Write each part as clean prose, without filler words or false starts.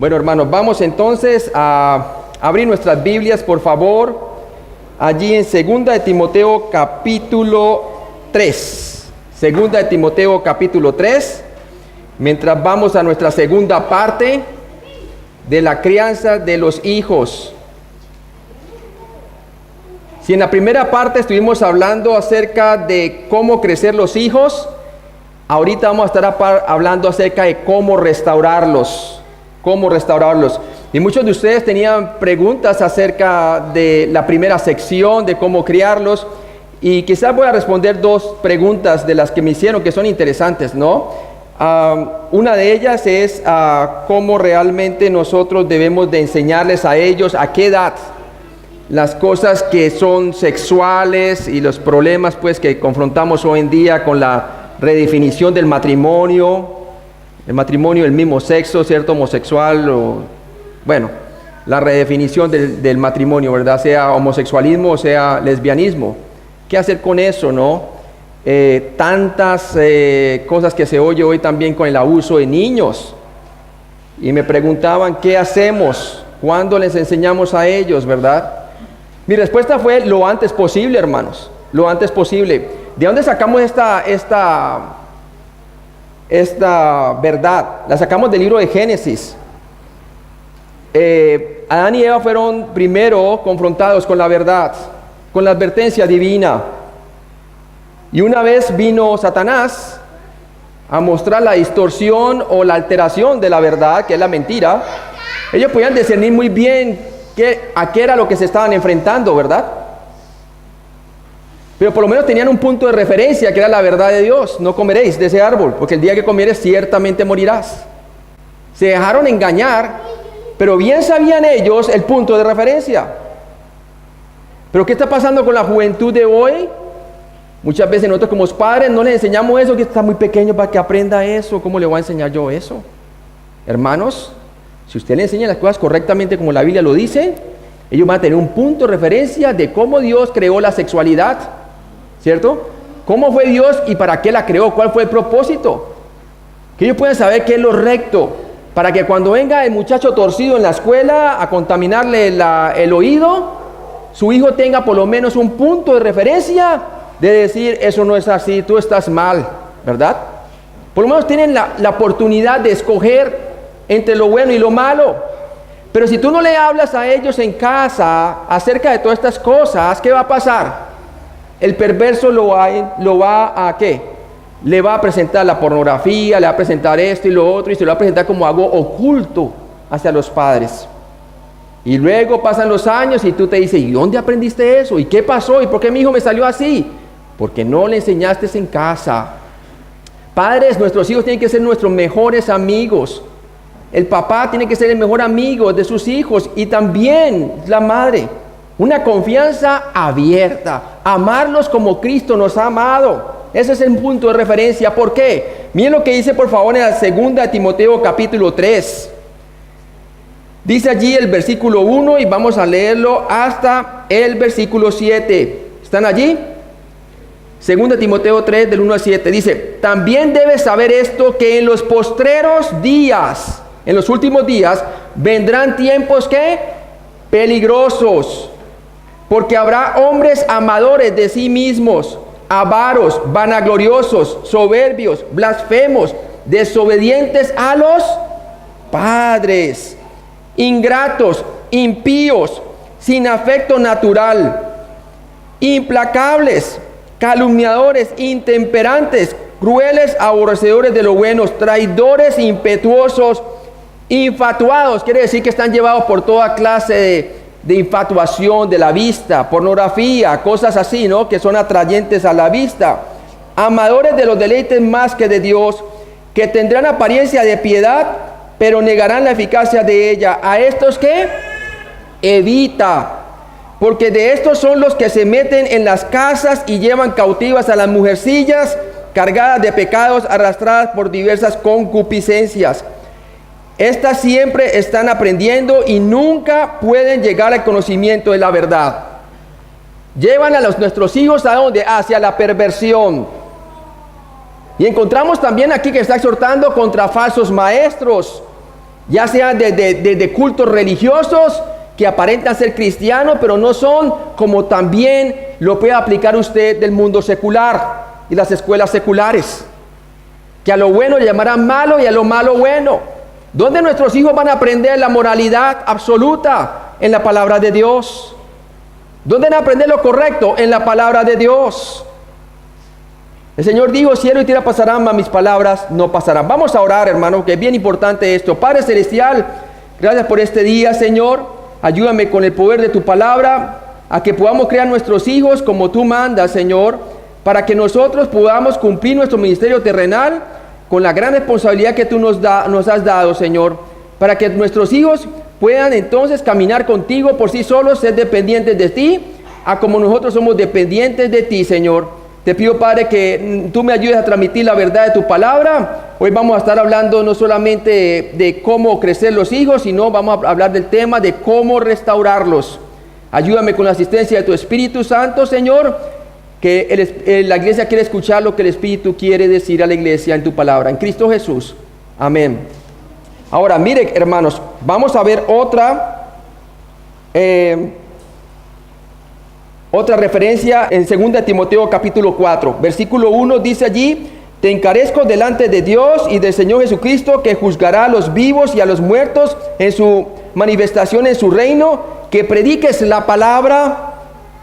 Bueno, hermanos, vamos entonces a abrir nuestras Biblias, por favor, allí en 2 de Timoteo capítulo 3. 2 de Timoteo capítulo 3, mientras vamos a nuestra segunda parte de la crianza de los hijos. Si en la primera parte estuvimos hablando acerca de cómo crecer los hijos, ahorita vamos a estar hablando acerca de cómo restaurarlos. Y muchos de ustedes tenían preguntas acerca de la primera sección, de cómo criarlos, y quizás voy a responder dos preguntas de las que me hicieron que son interesantes, ¿no? Una de ellas es cómo realmente nosotros debemos de enseñarles a ellos, a qué edad, las cosas que son sexuales y los problemas pues que confrontamos hoy en día con la redefinición del matrimonio. El matrimonio del mismo sexo, ¿cierto? Homosexual, bueno, la redefinición del matrimonio, ¿verdad? Sea homosexualismo o sea lesbianismo. ¿Qué hacer con eso, no? Tantas cosas que se oye hoy también con el abuso de niños. Y me preguntaban, ¿qué hacemos? ¿Cuándo les enseñamos a ellos, verdad? Mi respuesta fue lo antes posible, hermanos. Lo antes posible. ¿De dónde sacamos esta verdad? La sacamos del libro de Génesis. Adán y Eva fueron primero confrontados con la verdad, con la advertencia divina. Y una vez vino Satanás a mostrar la distorsión o la alteración de la verdad, que es la mentira. Ellos podían discernir muy bien a qué era lo que se estaban enfrentando, ¿verdad? Pero por lo menos tenían un punto de referencia que era la verdad de Dios. No comeréis de ese árbol, porque el día que comieres ciertamente morirás. Se dejaron engañar, pero bien sabían ellos el punto de referencia. Pero ¿qué está pasando con la juventud de hoy? Muchas veces nosotros como padres no les enseñamos eso, que está muy pequeño para que aprenda eso. ¿Cómo le voy a enseñar yo eso? Hermanos, si usted le enseña las cosas correctamente como la Biblia lo dice, ellos van a tener un punto de referencia de cómo Dios creó la sexualidad, ¿cierto? ¿Cómo fue Dios y para qué la creó? ¿Cuál fue el propósito? Que ellos puedan saber qué es lo recto, para que cuando venga el muchacho torcido en la escuela a contaminarle el oído, su hijo tenga por lo menos un punto de referencia de decir, eso no es así, tú estás mal, ¿verdad? Por lo menos tienen la oportunidad de escoger entre lo bueno y lo malo. Pero si tú no le hablas a ellos en casa acerca de todas estas cosas, ¿qué va a pasar? El perverso lo va a ¿qué? Le va a presentar la pornografía, le va a presentar esto y lo otro, y se lo va a presentar como algo oculto hacia los padres. Y luego pasan los años y tú te dices, ¿y dónde aprendiste eso? ¿Y qué pasó? ¿Y por qué mi hijo me salió así? Porque no le enseñaste en casa. Padres, nuestros hijos tienen que ser nuestros mejores amigos. El papá tiene que ser el mejor amigo de sus hijos y también la madre. Una confianza abierta, amarlos como Cristo nos ha amado. Ese es el punto de referencia. ¿Por qué? Miren lo que dice por favor en la 2 de Timoteo capítulo 3. Dice allí el versículo 1 y vamos a leerlo hasta el versículo 7. ¿Están allí? 2 de Timoteo 3 del 1 al 7. Dice, también debes saber esto, que en los postreros días, en los últimos días, vendrán tiempos ¿qué? Peligrosos. Porque habrá hombres amadores de sí mismos, avaros, vanagloriosos, soberbios, blasfemos, desobedientes a los padres, ingratos, impíos, sin afecto natural, implacables, calumniadores, intemperantes, crueles, aborrecedores de lo bueno, traidores, impetuosos, infatuados. Quiere decir que están llevados por toda clase de infatuación de la vista, pornografía, cosas así, ¿no? Que son atrayentes a la vista. Amadores de los deleites más que de Dios, que tendrán apariencia de piedad, pero negarán la eficacia de ella. A estos ¿qué? Evita, porque de estos son los que se meten en las casas y llevan cautivas a las mujercillas, cargadas de pecados, arrastradas por diversas concupiscencias. Estas siempre están aprendiendo y nunca pueden llegar al conocimiento de la verdad. Llevan a nuestros hijos ¿a dónde? Hacia la perversión. Y encontramos también aquí que está exhortando contra falsos maestros. ya sea de cultos religiosos que aparentan ser cristianos, pero no son, como también lo puede aplicar usted del mundo secular y las escuelas seculares, que a lo bueno le llamarán malo y a lo malo bueno. ¿Dónde nuestros hijos van a aprender la moralidad absoluta? En la palabra de Dios. ¿Dónde van a aprender lo correcto? En la palabra de Dios. El Señor dijo, cielo y tierra pasarán, mas mis palabras no pasarán. Vamos a orar, hermano, que es bien importante esto. Padre Celestial, gracias por este día, Señor. Ayúdame con el poder de tu palabra a que podamos crear nuestros hijos como tú mandas, Señor, para que nosotros podamos cumplir nuestro ministerio terrenal con la gran responsabilidad que tú nos has dado, Señor, para que nuestros hijos puedan entonces caminar contigo por sí solos, ser dependientes de ti, a como nosotros somos dependientes de ti, Señor. Te pido, Padre, que tú me ayudes a transmitir la verdad de tu palabra. Hoy vamos a estar hablando no solamente de cómo crecer los hijos, sino vamos a hablar del tema de cómo restaurarlos. Ayúdame con la asistencia de tu Espíritu Santo, Señor, que la iglesia quiere escuchar lo que el Espíritu quiere decir a la iglesia en tu palabra. En Cristo Jesús. Amén. Ahora, mire, hermanos, vamos a ver otra referencia en 2 Timoteo capítulo 4, versículo 1 dice allí: te encarezco delante de Dios y del Señor Jesucristo, que juzgará a los vivos y a los muertos en su manifestación en su reino, que prediques la palabra,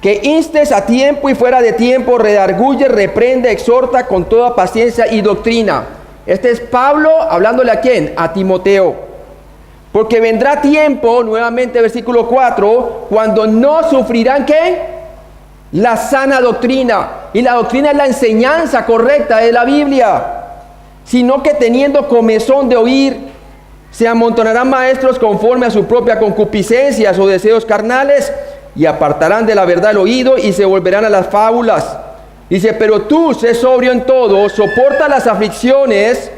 que instes a tiempo y fuera de tiempo, redarguye, reprende, exhorta con toda paciencia y doctrina. Este es Pablo hablándole a ¿quién? A Timoteo. Porque vendrá tiempo, nuevamente versículo 4, cuando no sufrirán ¿qué? La sana doctrina. Y la doctrina es la enseñanza correcta de la Biblia. Sino que teniendo comezón de oír, se amontonarán maestros conforme a su propia concupiscencia o deseos carnales, y apartarán de la verdad el oído y se volverán a las fábulas. Dice, pero tú sé sobrio en todo, soporta las aflicciones,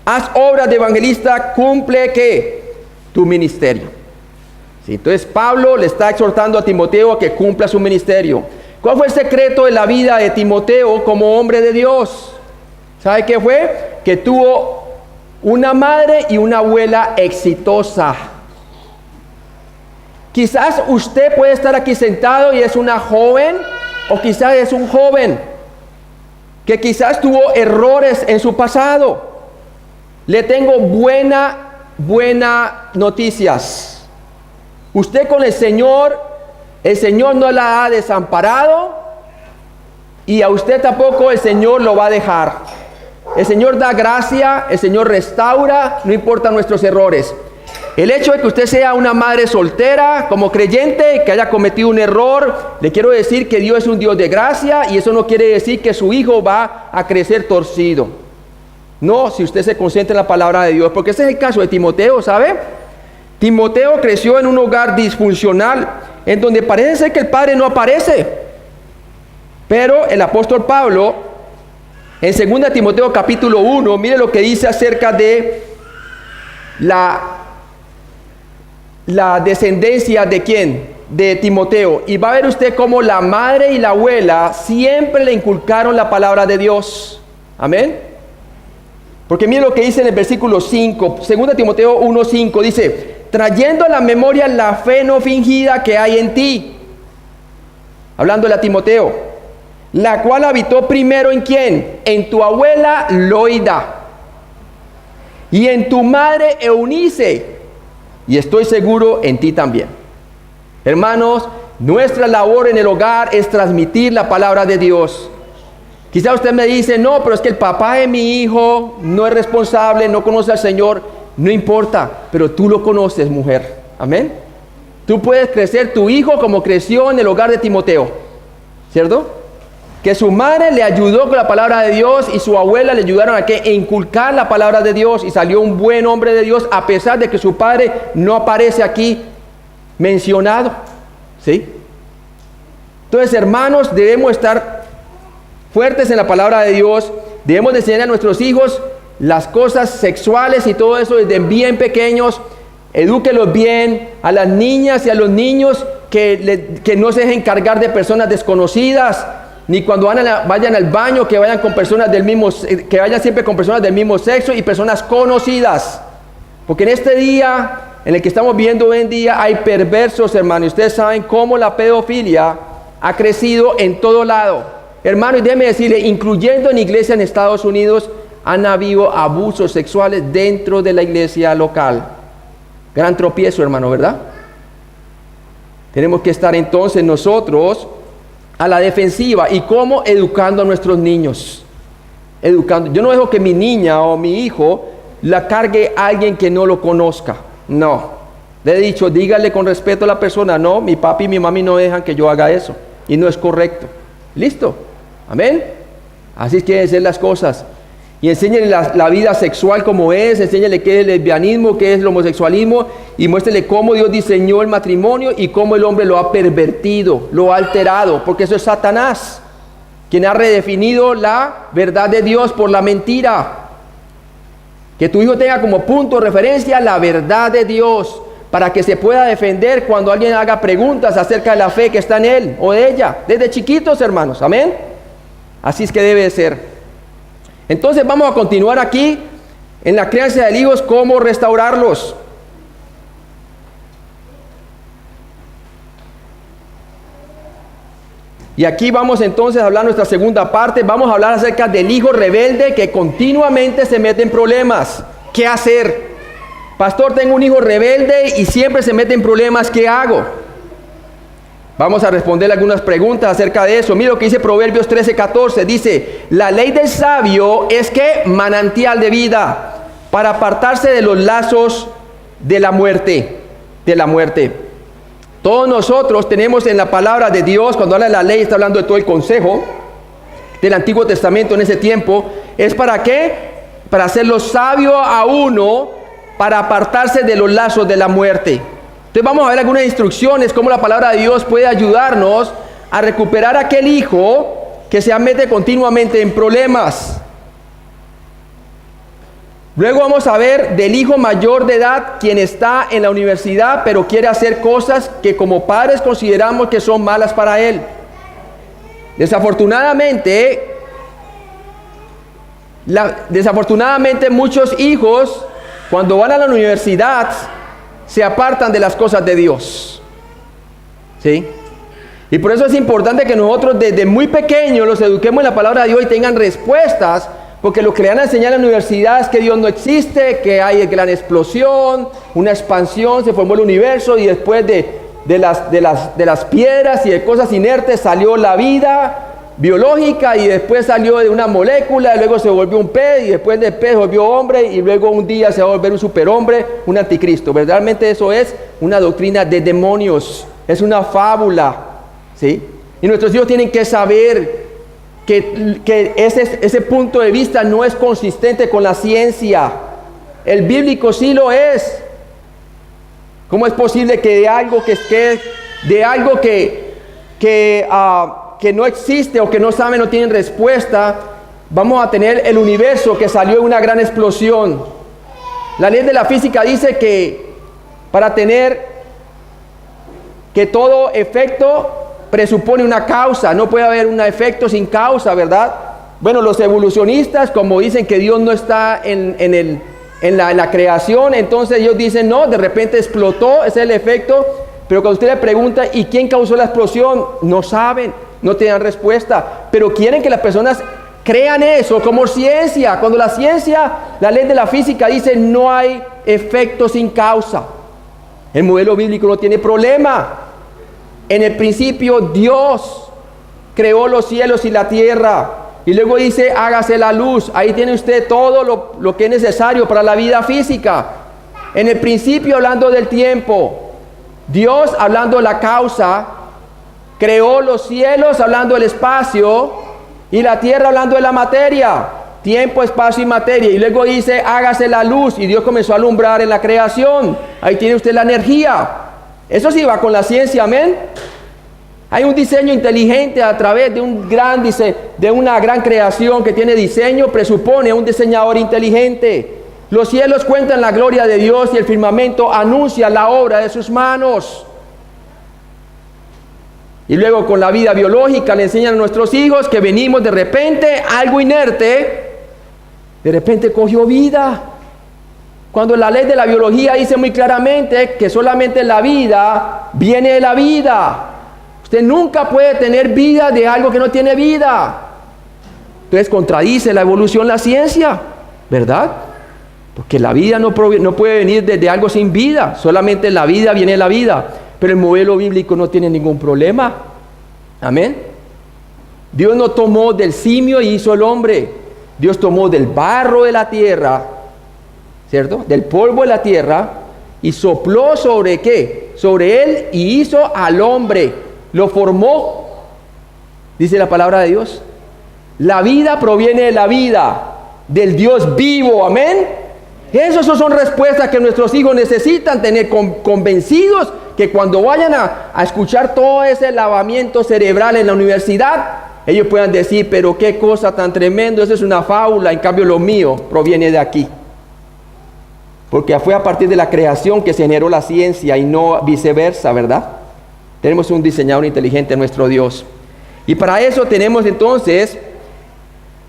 haz obras de evangelista, cumple ¿qué? Tu ministerio. Sí, entonces Pablo le está exhortando a Timoteo a que cumpla su ministerio. ¿Cuál fue el secreto de la vida de Timoteo como hombre de Dios? ¿Sabe qué fue? Que tuvo una madre y una abuela exitosa. Quizás usted puede estar aquí sentado y es una joven, o quizás es un joven que quizás tuvo errores en su pasado. Le tengo buenas noticias. Usted con el Señor no la ha desamparado, y a usted tampoco el Señor lo va a dejar. El Señor da gracia, el Señor restaura, no importa nuestros errores. El hecho de que usted sea una madre soltera, como creyente, que haya cometido un error, le quiero decir que Dios es un Dios de gracia, y eso no quiere decir que su hijo va a crecer torcido. No, si usted se concentra en la palabra de Dios, porque ese es el caso de Timoteo, ¿sabe? Timoteo creció en un hogar disfuncional, en donde parece ser que el padre no aparece. Pero el apóstol Pablo, en 2 Timoteo capítulo 1, mire lo que dice acerca de la descendencia de ¿quién? De Timoteo. Y va a ver usted cómo la madre y la abuela siempre le inculcaron la palabra de Dios. Amén. Porque mire lo que dice en el versículo 5, 2 Timoteo 1:5, dice, trayendo a la memoria la fe no fingida que hay en ti. Hablándole a Timoteo, la cual habitó primero ¿en quién? En tu abuela Loida y en tu madre Eunice, y estoy seguro en ti también. Hermanos, nuestra labor en el hogar es transmitir la palabra de Dios. Quizá usted me dice, no, pero es que el papá de mi hijo no es responsable, no conoce al Señor. No importa, pero tú lo conoces, mujer. Amén. Tú puedes crecer tu hijo como creció en el hogar de Timoteo, ¿cierto? Que su madre le ayudó con la palabra de Dios y su abuela le ayudaron a inculcar la palabra de Dios, y salió un buen hombre de Dios, a pesar de que su padre no aparece aquí mencionado. ¿Sí? Entonces, hermanos, debemos estar fuertes en la palabra de Dios. Debemos de enseñar a nuestros hijos las cosas sexuales y todo eso desde bien pequeños. Edúquelos bien, a las niñas y a los niños, que no se dejen cargar de personas desconocidas, ni cuando vayan al baño que vayan siempre con personas del mismo sexo y personas conocidas. Porque en este día, en el que estamos viendo hoy en día, hay perversos, hermanos. Ustedes saben cómo la pedofilia ha crecido en todo lado. Hermano, y déjeme decirle, incluyendo en iglesia en Estados Unidos, han habido abusos sexuales dentro de la iglesia local. Gran tropiezo, hermano, ¿verdad? Tenemos que estar entonces nosotros a la defensiva. ¿Y cómo? Educando a nuestros niños. Educando. Yo no dejo que mi niña o mi hijo la cargue a alguien que no lo conozca. No. Le he dicho, dígale con respeto a la persona, no, mi papi y mi mami no dejan que yo haga eso. Y no es correcto. ¿Listo? Amén. Así es que deben ser las cosas. Y enséñele la vida sexual como es, enséñele qué es el lesbianismo, qué es el homosexualismo, y muéstrele cómo Dios diseñó el matrimonio y cómo el hombre lo ha pervertido, lo ha alterado, porque eso es Satanás, quien ha redefinido la verdad de Dios por la mentira. Que tu hijo tenga como punto de referencia la verdad de Dios, para que se pueda defender cuando alguien haga preguntas acerca de la fe que está en él o de ella, desde chiquitos, hermanos, amén. Así es que debe de ser. Entonces vamos a continuar aquí en la crianza de hijos, cómo restaurarlos. Y aquí vamos entonces a hablar nuestra segunda parte. Vamos a hablar acerca del hijo rebelde que continuamente se mete en problemas. ¿Qué hacer? Pastor, tengo un hijo rebelde y siempre se mete en problemas. ¿Qué hago? Vamos a responder algunas preguntas acerca de eso. Mira lo que dice Proverbios 13:14. Dice, la ley del sabio es que manantial de vida para apartarse de los lazos de la muerte. De la muerte. Todos nosotros tenemos en la palabra de Dios, cuando habla de la ley, está hablando de todo el consejo del Antiguo Testamento en ese tiempo. ¿Es para qué? Para hacerlo sabio a uno, para apartarse de los lazos de la muerte. Entonces vamos a ver algunas instrucciones, cómo la palabra de Dios puede ayudarnos a recuperar a aquel hijo que se mete continuamente en problemas. Luego vamos a ver del hijo mayor de edad, quien está en la universidad, pero quiere hacer cosas que como padres consideramos que son malas para él. Desafortunadamente muchos hijos, cuando van a la universidad, se apartan de las cosas de Dios. ¿Sí? Y por eso es importante que nosotros desde muy pequeños los eduquemos en la palabra de Dios y tengan respuestas, porque lo que le van a enseñar en la universidad es que Dios no existe, que hay gran explosión, una expansión, se formó el universo y después de las piedras y de cosas inertes salió la vida biológica y después salió de una molécula y luego se volvió un pez y después del pez se volvió hombre y luego un día se va a volver un superhombre, un anticristo. Verdaderamente eso es una doctrina de demonios, es una fábula, ¿sí? Y nuestros hijos tienen que saber que ese punto de vista no es consistente con la ciencia. El bíblico sí lo es. ¿Cómo es posible que de algo que no existe o que no saben, no tienen respuesta, vamos a tener el universo que salió de una gran explosión? La ley de la física dice que para tener que todo efecto presupone una causa, no puede haber un efecto sin causa, ¿verdad? Bueno, los evolucionistas, como dicen que Dios no está en la creación, entonces ellos dicen, no, de repente explotó, ese es el efecto, pero cuando usted le pregunta, ¿y quién causó la explosión? No saben, no tienen respuesta, pero quieren que las personas crean eso como ciencia, cuando la ciencia, la ley de la física dice, no hay efecto sin causa. El modelo bíblico no tiene problema. En el principio Dios creó los cielos y la tierra y luego dice hágase la luz. Ahí tiene usted todo lo que es necesario para la vida física. En el principio, hablando del tiempo, Dios, hablando de la causa, creó los cielos, hablando del espacio, y la tierra, hablando de la materia. Tiempo, espacio y materia. Y luego dice hágase la luz y Dios comenzó a alumbrar en la creación. Ahí tiene usted la energía. Eso sí va con la ciencia, amén. Hay un diseño inteligente a través de una gran creación que tiene diseño, presupone un diseñador inteligente. Los cielos cuentan la gloria de Dios y el firmamento anuncia la obra de sus manos. Y luego con la vida biológica le enseñan a nuestros hijos que venimos de repente, algo inerte, de repente cogió vida. Cuando la ley de la biología dice muy claramente que solamente la vida viene de la vida. Usted nunca puede tener vida de algo que no tiene vida. Entonces contradice la evolución la ciencia, ¿verdad? Porque la vida no puede venir de algo sin vida. Solamente la vida viene de la vida. Pero el modelo bíblico no tiene ningún problema. Amén. Dios no tomó del simio y hizo el hombre. Dios tomó del barro de la tierra, ¿cierto? Del polvo de la tierra, y sopló sobre ¿qué? Sobre él, y hizo al hombre. Lo formó, dice la palabra de Dios. La vida proviene de la vida, del Dios vivo, amén. Esas son respuestas que nuestros hijos necesitan tener convencidos, que cuando vayan a escuchar todo ese lavamiento cerebral en la universidad, ellos puedan decir, pero qué cosa tan tremendo, eso es una fábula, en cambio lo mío proviene de aquí. Porque fue a partir de la creación que se generó la ciencia y no viceversa, ¿verdad? Tenemos un diseñador inteligente, nuestro Dios. Y para eso tenemos entonces,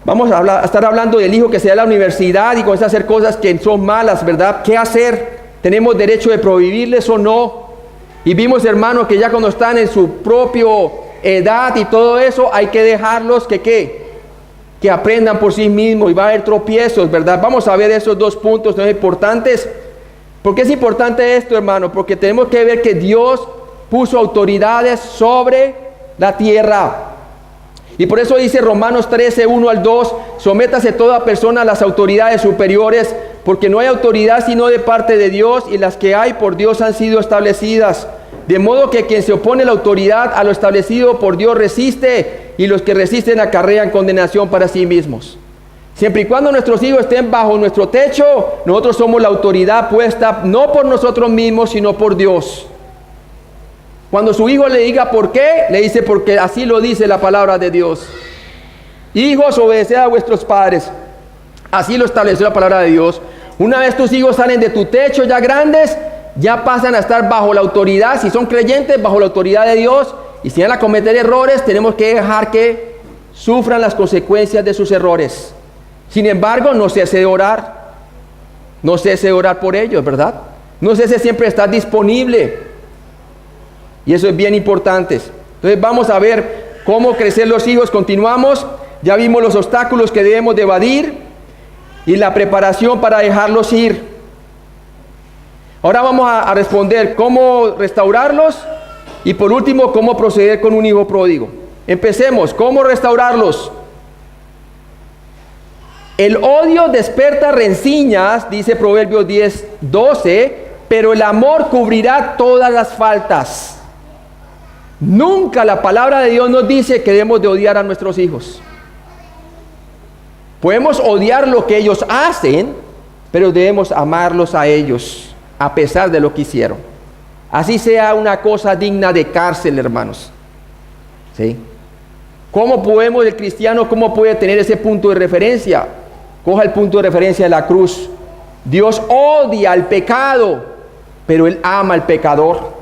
vamos a estar hablando del hijo que se da a la universidad y comienza a hacer cosas que son malas, ¿verdad? ¿Qué hacer? ¿Tenemos derecho de prohibirles o no? Y vimos, hermanos, que ya cuando están en su propia edad y todo eso, hay que dejarlos que aprendan por sí mismos, y va a haber tropiezos, ¿verdad? Vamos a ver esos dos puntos tan importantes. ¿Por qué es importante esto, hermano? Porque tenemos que ver que Dios puso autoridades sobre la tierra. Y por eso dice Romanos 13, 1 al 2, sométase toda persona a las autoridades superiores, porque no hay autoridad sino de parte de Dios, y las que hay por Dios han sido establecidas. De modo que quien se opone a la autoridad, a lo establecido por Dios, resiste, y los que resisten acarrean condenación para sí mismos. Siempre y cuando nuestros hijos estén bajo nuestro techo, nosotros somos la autoridad puesta no por nosotros mismos, sino por Dios. Cuando su hijo le diga por qué, le dice porque así lo dice la palabra de Dios. Hijos, obedeced a vuestros padres. Así lo estableció la palabra de Dios. Una vez tus hijos salen de tu techo ya grandes, ya pasan a estar bajo la autoridad, si son creyentes, bajo la autoridad de Dios. Y si van a cometer errores, tenemos que dejar que sufran las consecuencias de sus errores. Sin embargo, no cese de orar. No cese de orar por ellos, ¿verdad? No cese siempre estar disponible. Y eso es bien importante. Entonces vamos a ver cómo crecer los hijos. Continuamos. Ya vimos los obstáculos que debemos de evadir y la preparación para dejarlos ir. Ahora vamos a responder cómo restaurarlos y por último cómo proceder con un hijo pródigo. Empecemos. ¿Cómo restaurarlos? El odio desperta rencillas, dice Proverbios 10, 12, pero el amor cubrirá todas las faltas. Nunca la palabra de Dios nos dice que debemos de odiar a nuestros hijos. Podemos odiar lo que ellos hacen, pero debemos amarlos a ellos, a pesar de lo que hicieron. Así sea una cosa digna de cárcel, hermanos. ¿Sí? ¿Cómo podemos, el cristiano, cómo puede tener ese punto de referencia? Coja el punto de referencia de la cruz. Dios odia el pecado, pero Él ama al pecador.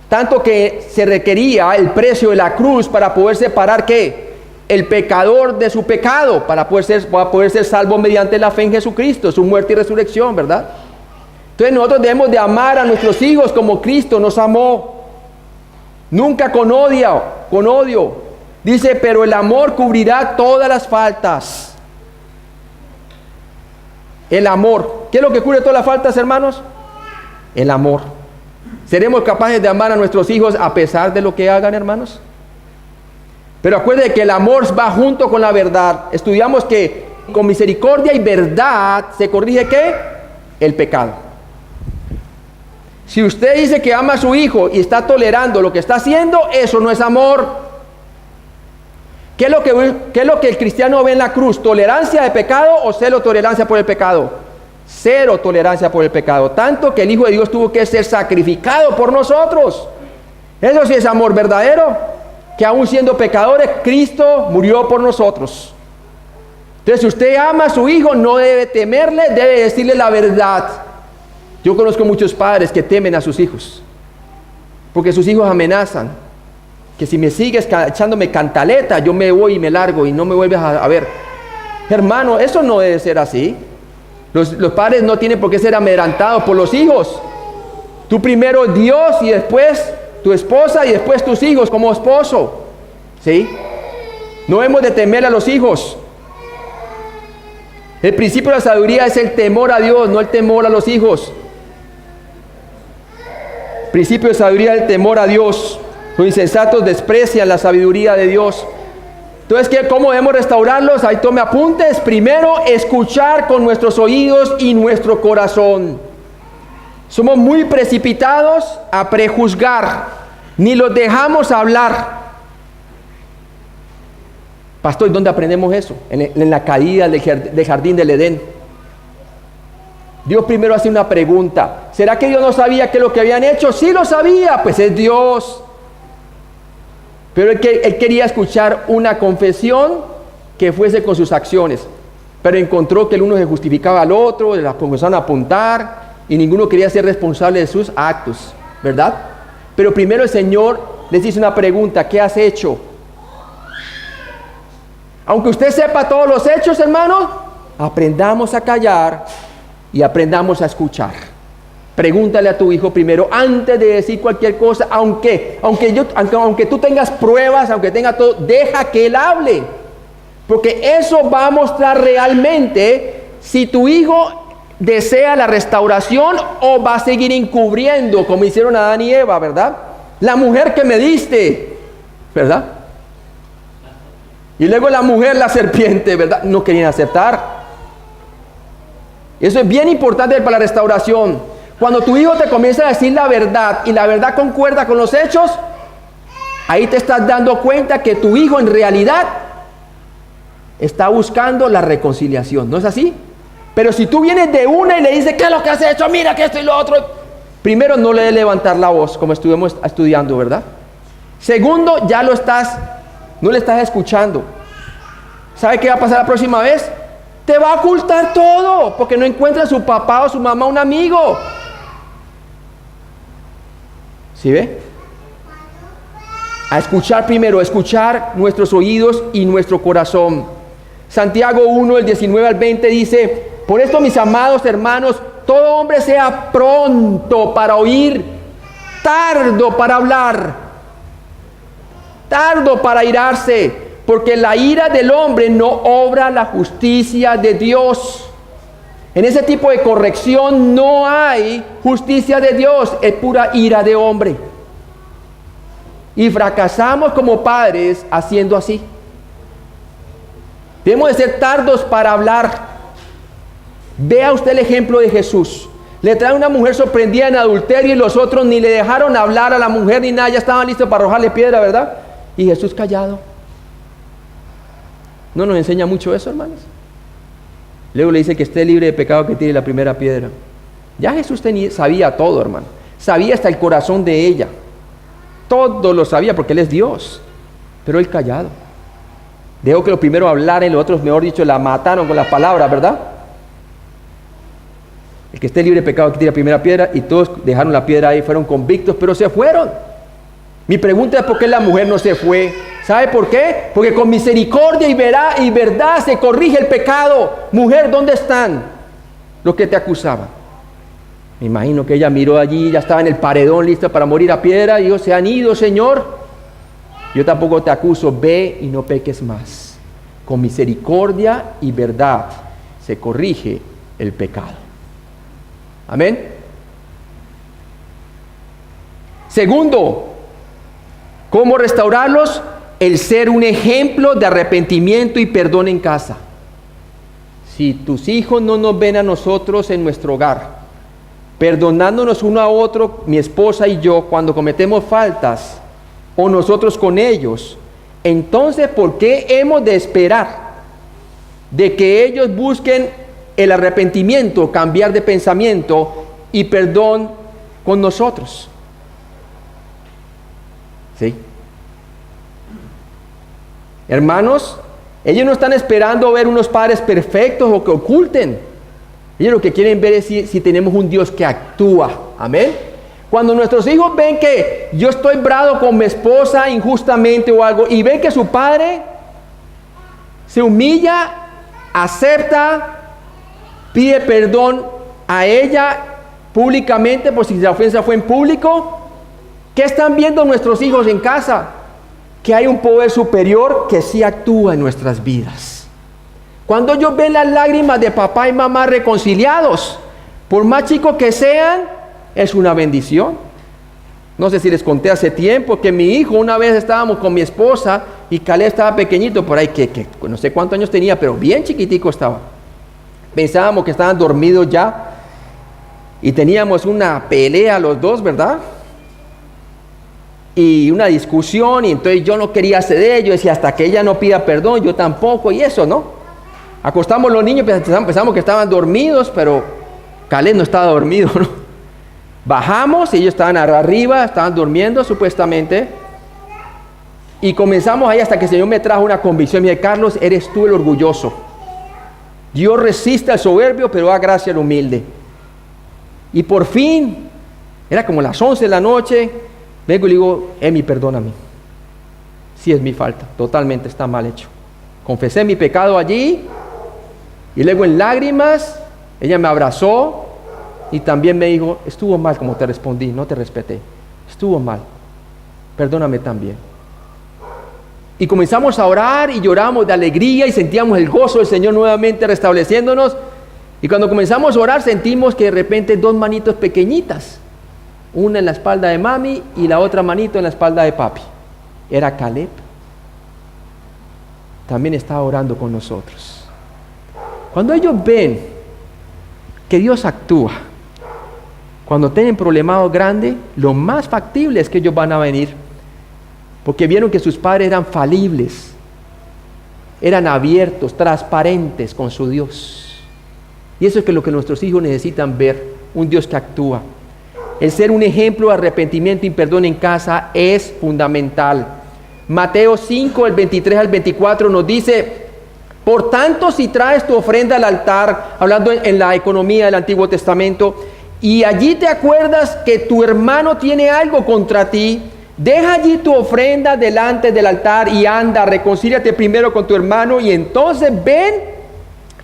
Tanto que se requería el precio de la cruz para poder separar ¿qué? El pecador de su pecado, para poder ser salvo mediante la fe en Jesucristo, su muerte y resurrección, ¿verdad? Entonces nosotros debemos de amar a nuestros hijos como Cristo nos amó. Nunca con odio. Dice, pero el amor cubrirá todas las faltas. El amor. ¿Qué es lo que cubre todas las faltas, hermanos? El amor. ¿Seremos capaces de amar a nuestros hijos a pesar de lo que hagan, hermanos? Pero acuérdense que el amor va junto con la verdad. Estudiamos que con misericordia y verdad se corrige ¿qué? El pecado. Si usted dice que ama a su hijo y está tolerando lo que está haciendo, eso no es amor. ¿Qué es lo que el cristiano ve en la cruz? ¿Tolerancia de pecado o cero tolerancia por el pecado? Cero tolerancia por el pecado. Tanto que el Hijo de Dios tuvo que ser sacrificado por nosotros. Eso sí es amor verdadero. Que aún siendo pecadores, Cristo murió por nosotros. Entonces, si usted ama a su hijo, no debe temerle, debe decirle la verdad. Yo conozco muchos padres que temen a sus hijos, porque sus hijos amenazan. Que si me sigues echándome cantaleta, yo me voy y me largo y no me vuelves a ver. Hermano, eso no debe ser así. Los padres no tienen por qué ser amedrentados por los hijos. Tú primero Dios y después tu esposa y después tus hijos como esposo. ¿Sí? No hemos de temer a los hijos. El principio de la sabiduría es el temor a Dios, no el temor a los hijos. El principio de sabiduría es el temor a Dios. Los insensatos desprecian la sabiduría de Dios. Entonces, ¿cómo debemos restaurarlos? Ahí tome apuntes. Primero, escuchar con nuestros oídos y nuestro corazón. Somos muy precipitados a prejuzgar. Ni los dejamos hablar. Pastor, ¿dónde aprendemos eso? En la caída del jardín del Edén. Dios primero hace una pregunta. ¿Será que Dios no sabía qué es lo que habían hecho? Sí lo sabía, pues es Dios. Pero él quería escuchar una confesión que fuese con sus acciones. Pero encontró que el uno se justificaba al otro, la comenzaron a apuntar y ninguno quería ser responsable de sus actos, ¿verdad? Pero primero el Señor les hizo una pregunta: ¿qué has hecho? Aunque usted sepa todos los hechos, hermanos, aprendamos a callar y aprendamos a escuchar. Pregúntale a tu hijo primero antes de decir cualquier cosa, aunque tú tengas pruebas, aunque tenga todo, deja que él hable. Porque eso va a mostrar realmente si tu hijo desea la restauración o va a seguir encubriendo, como hicieron Adán y Eva, ¿verdad? La mujer que me diste, ¿verdad? Y luego la mujer, la serpiente, ¿verdad? No querían aceptar. Eso es bien importante para la restauración. Cuando tu hijo te comienza a decir la verdad y la verdad concuerda con los hechos, ahí te estás dando cuenta que tu hijo en realidad está buscando la reconciliación. ¿No es así? Pero si tú vienes de una y le dices, ¿qué es lo que has hecho? Mira que esto y lo otro. Primero, no le debes levantar la voz, como estuvimos estudiando, ¿verdad? Segundo, no le estás escuchando. ¿Sabe qué va a pasar la próxima vez? Te va a ocultar todo, porque no encuentra a su papá o su mamá un amigo. ¿Sí ve? A escuchar primero, escuchar nuestros oídos y nuestro corazón. Santiago 1, el 19 al 20 dice: por esto, mis amados hermanos, todo hombre sea pronto para oír, tardo para hablar, tardo para airarse, porque la ira del hombre no obra la justicia de Dios. En ese tipo de corrección no hay justicia de Dios, es pura ira de hombre. Y fracasamos como padres haciendo así. Debemos de ser tardos para hablar. Vea usted el ejemplo de Jesús. Le trae una mujer sorprendida en adulterio y los otros ni le dejaron hablar a la mujer ni nada, ya estaban listos para arrojarle piedra, ¿verdad? Y Jesús callado. ¿No nos enseña mucho eso, hermanos? Luego le dice que esté libre de pecado, que tire la primera piedra. Ya Jesús sabía todo, hermano. Sabía hasta el corazón de ella. Todo lo sabía porque Él es Dios. Pero Él callado. Dejó que los primeros hablaran y los otros, mejor dicho, la mataron con las palabras, ¿verdad? El que esté libre de pecado, que tire la primera piedra. Y todos dejaron la piedra ahí, fueron convictos, pero se fueron. Mi pregunta es: ¿por qué la mujer no se fue? ¿Sabe por qué? Porque con misericordia y verdad se corrige el pecado. Mujer, ¿dónde están los que te acusaban? Me imagino que ella miró allí, ya estaba en el paredón lista para morir a piedra, y dijo: se han ido, Señor. Yo tampoco te acuso, ve y no peques más. Con misericordia y verdad se corrige el pecado. Amén. Segundo, ¿cómo restaurarlos? El ser un ejemplo de arrepentimiento y perdón en casa. Si tus hijos no nos ven a nosotros en nuestro hogar, perdonándonos uno a otro, mi esposa y yo, cuando cometemos faltas, o nosotros con ellos, entonces, ¿por qué hemos de esperar de que ellos busquen el arrepentimiento, cambiar de pensamiento y perdón con nosotros? ¿Sí? Hermanos, ellos no están esperando ver unos padres perfectos o que oculten. Ellos lo que quieren ver es si tenemos un Dios que actúa. Amén. Cuando nuestros hijos ven que yo estoy bravo con mi esposa injustamente o algo, y ven que su padre se humilla, acepta pide perdón a ella públicamente por si la ofensa fue en público. ¿Qué están viendo nuestros hijos en casa? Que hay un poder superior que sí actúa en nuestras vidas. Cuando ellos ven las lágrimas de papá y mamá reconciliados, por más chicos que sean, es una bendición. No sé si les conté hace tiempo que mi hijo, una vez estábamos con mi esposa y Caleb estaba pequeñito, por ahí que no sé cuántos años tenía, pero bien chiquitico estaba. Pensábamos que estaban dormidos ya y teníamos una pelea los dos, ¿verdad? Y una discusión, y entonces yo no quería ceder, yo decía hasta que ella no pida perdón, yo tampoco, y eso, ¿no? Acostamos los niños, pensamos que estaban dormidos, pero Caleb no estaba dormido, ¿no? Bajamos, ellos estaban arriba, estaban durmiendo supuestamente, y comenzamos ahí hasta que el Señor me trajo una convicción. Me dijo: Carlos, eres tú el orgulloso. Dios resiste al soberbio, pero da gracia al humilde. Y por fin, era como las 11 de la noche, vengo y le digo: Emi, perdóname. Sí, es mi falta, totalmente está mal hecho. Confesé mi pecado allí, y luego en lágrimas, ella me abrazó, y también me dijo: estuvo mal como te respondí, no te respeté, estuvo mal, perdóname también. Y comenzamos a orar y lloramos de alegría y sentíamos el gozo del Señor nuevamente restableciéndonos. Y cuando comenzamos a orar sentimos que de repente dos manitos pequeñitas, una en la espalda de mami y la otra manito en la espalda de papi. Era Caleb. También estaba orando con nosotros. Cuando ellos ven que Dios actúa, cuando tienen problemas grandes, lo más factible es que ellos van a venir, porque vieron que sus padres eran falibles, eran abiertos, transparentes con su Dios. Y eso es lo que nuestros hijos necesitan ver, un Dios que actúa. El ser un ejemplo de arrepentimiento y perdón en casa es fundamental. Mateo 5, el 23 al 24 nos dice: por tanto, si traes tu ofrenda al altar, hablando en la economía del Antiguo Testamento, y allí te acuerdas que tu hermano tiene algo contra ti, deja allí tu ofrenda delante del altar y anda, reconcíliate primero con tu hermano y entonces ven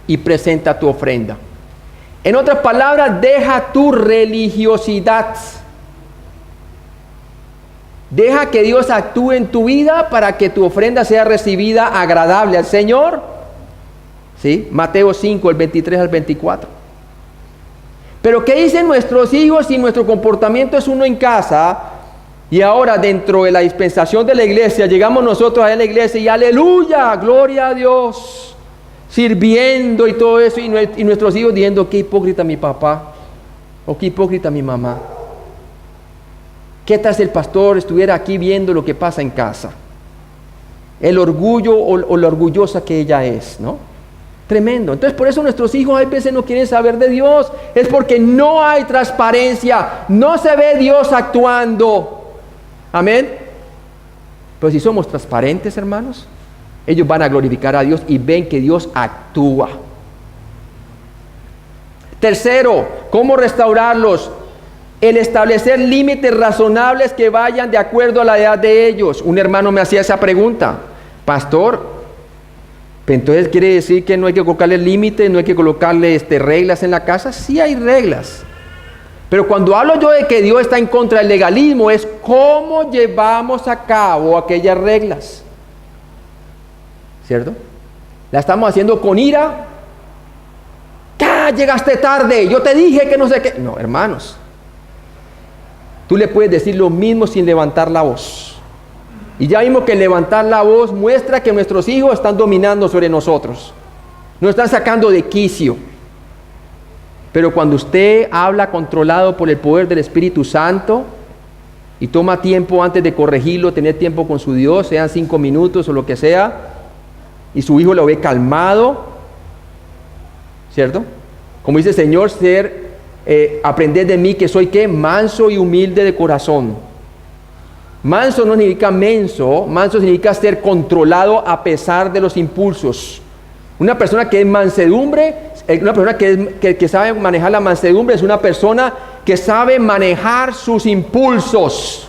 y presenta tu ofrenda. En otras palabras, deja tu religiosidad. Deja que Dios actúe en tu vida para que tu ofrenda sea recibida agradable al Señor. ¿Sí? Mateo 5, el 23 al 24. Pero ¿qué dicen nuestros hijos si nuestro comportamiento es uno en casa y ahora dentro de la dispensación de la iglesia llegamos nosotros a la iglesia y aleluya, gloria a Dios, sirviendo y todo eso, y nuestros hijos diciendo: qué hipócrita mi papá o qué hipócrita mi mamá? ¿Qué tal si el pastor estuviera aquí viendo lo que pasa en casa? El orgullo o la orgullosa que ella es, ¿no? Tremendo. Entonces por eso nuestros hijos a veces no quieren saber de Dios. Es porque no hay transparencia. No se ve Dios actuando. Amén. Pero si somos transparentes, hermanos, ellos van a glorificar a Dios y ven que Dios actúa. Tercero, ¿cómo restaurarlos? El establecer límites razonables que vayan de acuerdo a la edad de ellos. Un hermano me hacía esa pregunta: pastor, entonces quiere decir que no hay que colocarle límites, no hay que colocarle reglas en la casa. Sí hay reglas, pero cuando hablo yo de que Dios está en contra del legalismo, es cómo llevamos a cabo aquellas reglas, ¿cierto? La estamos haciendo con ira. ¡Ah, llegaste tarde! Yo te dije que no sé qué. No, hermanos, tú le puedes decir lo mismo sin levantar la voz. Y ya vimos que levantar la voz muestra que nuestros hijos están dominando sobre nosotros. Nos están sacando de quicio. Pero cuando usted habla controlado por el poder del Espíritu Santo y toma tiempo antes de corregirlo, tener tiempo con su Dios, sean 5 minutos o lo que sea, y su hijo lo ve calmado, ¿cierto? Como dice el Señor, aprended de mí que soy ¿qué? Manso y humilde de corazón. Manso no significa menso, manso significa ser controlado a pesar de los impulsos. Una persona que es mansedumbre, una persona que sabe manejar la mansedumbre es una persona que sabe manejar sus impulsos.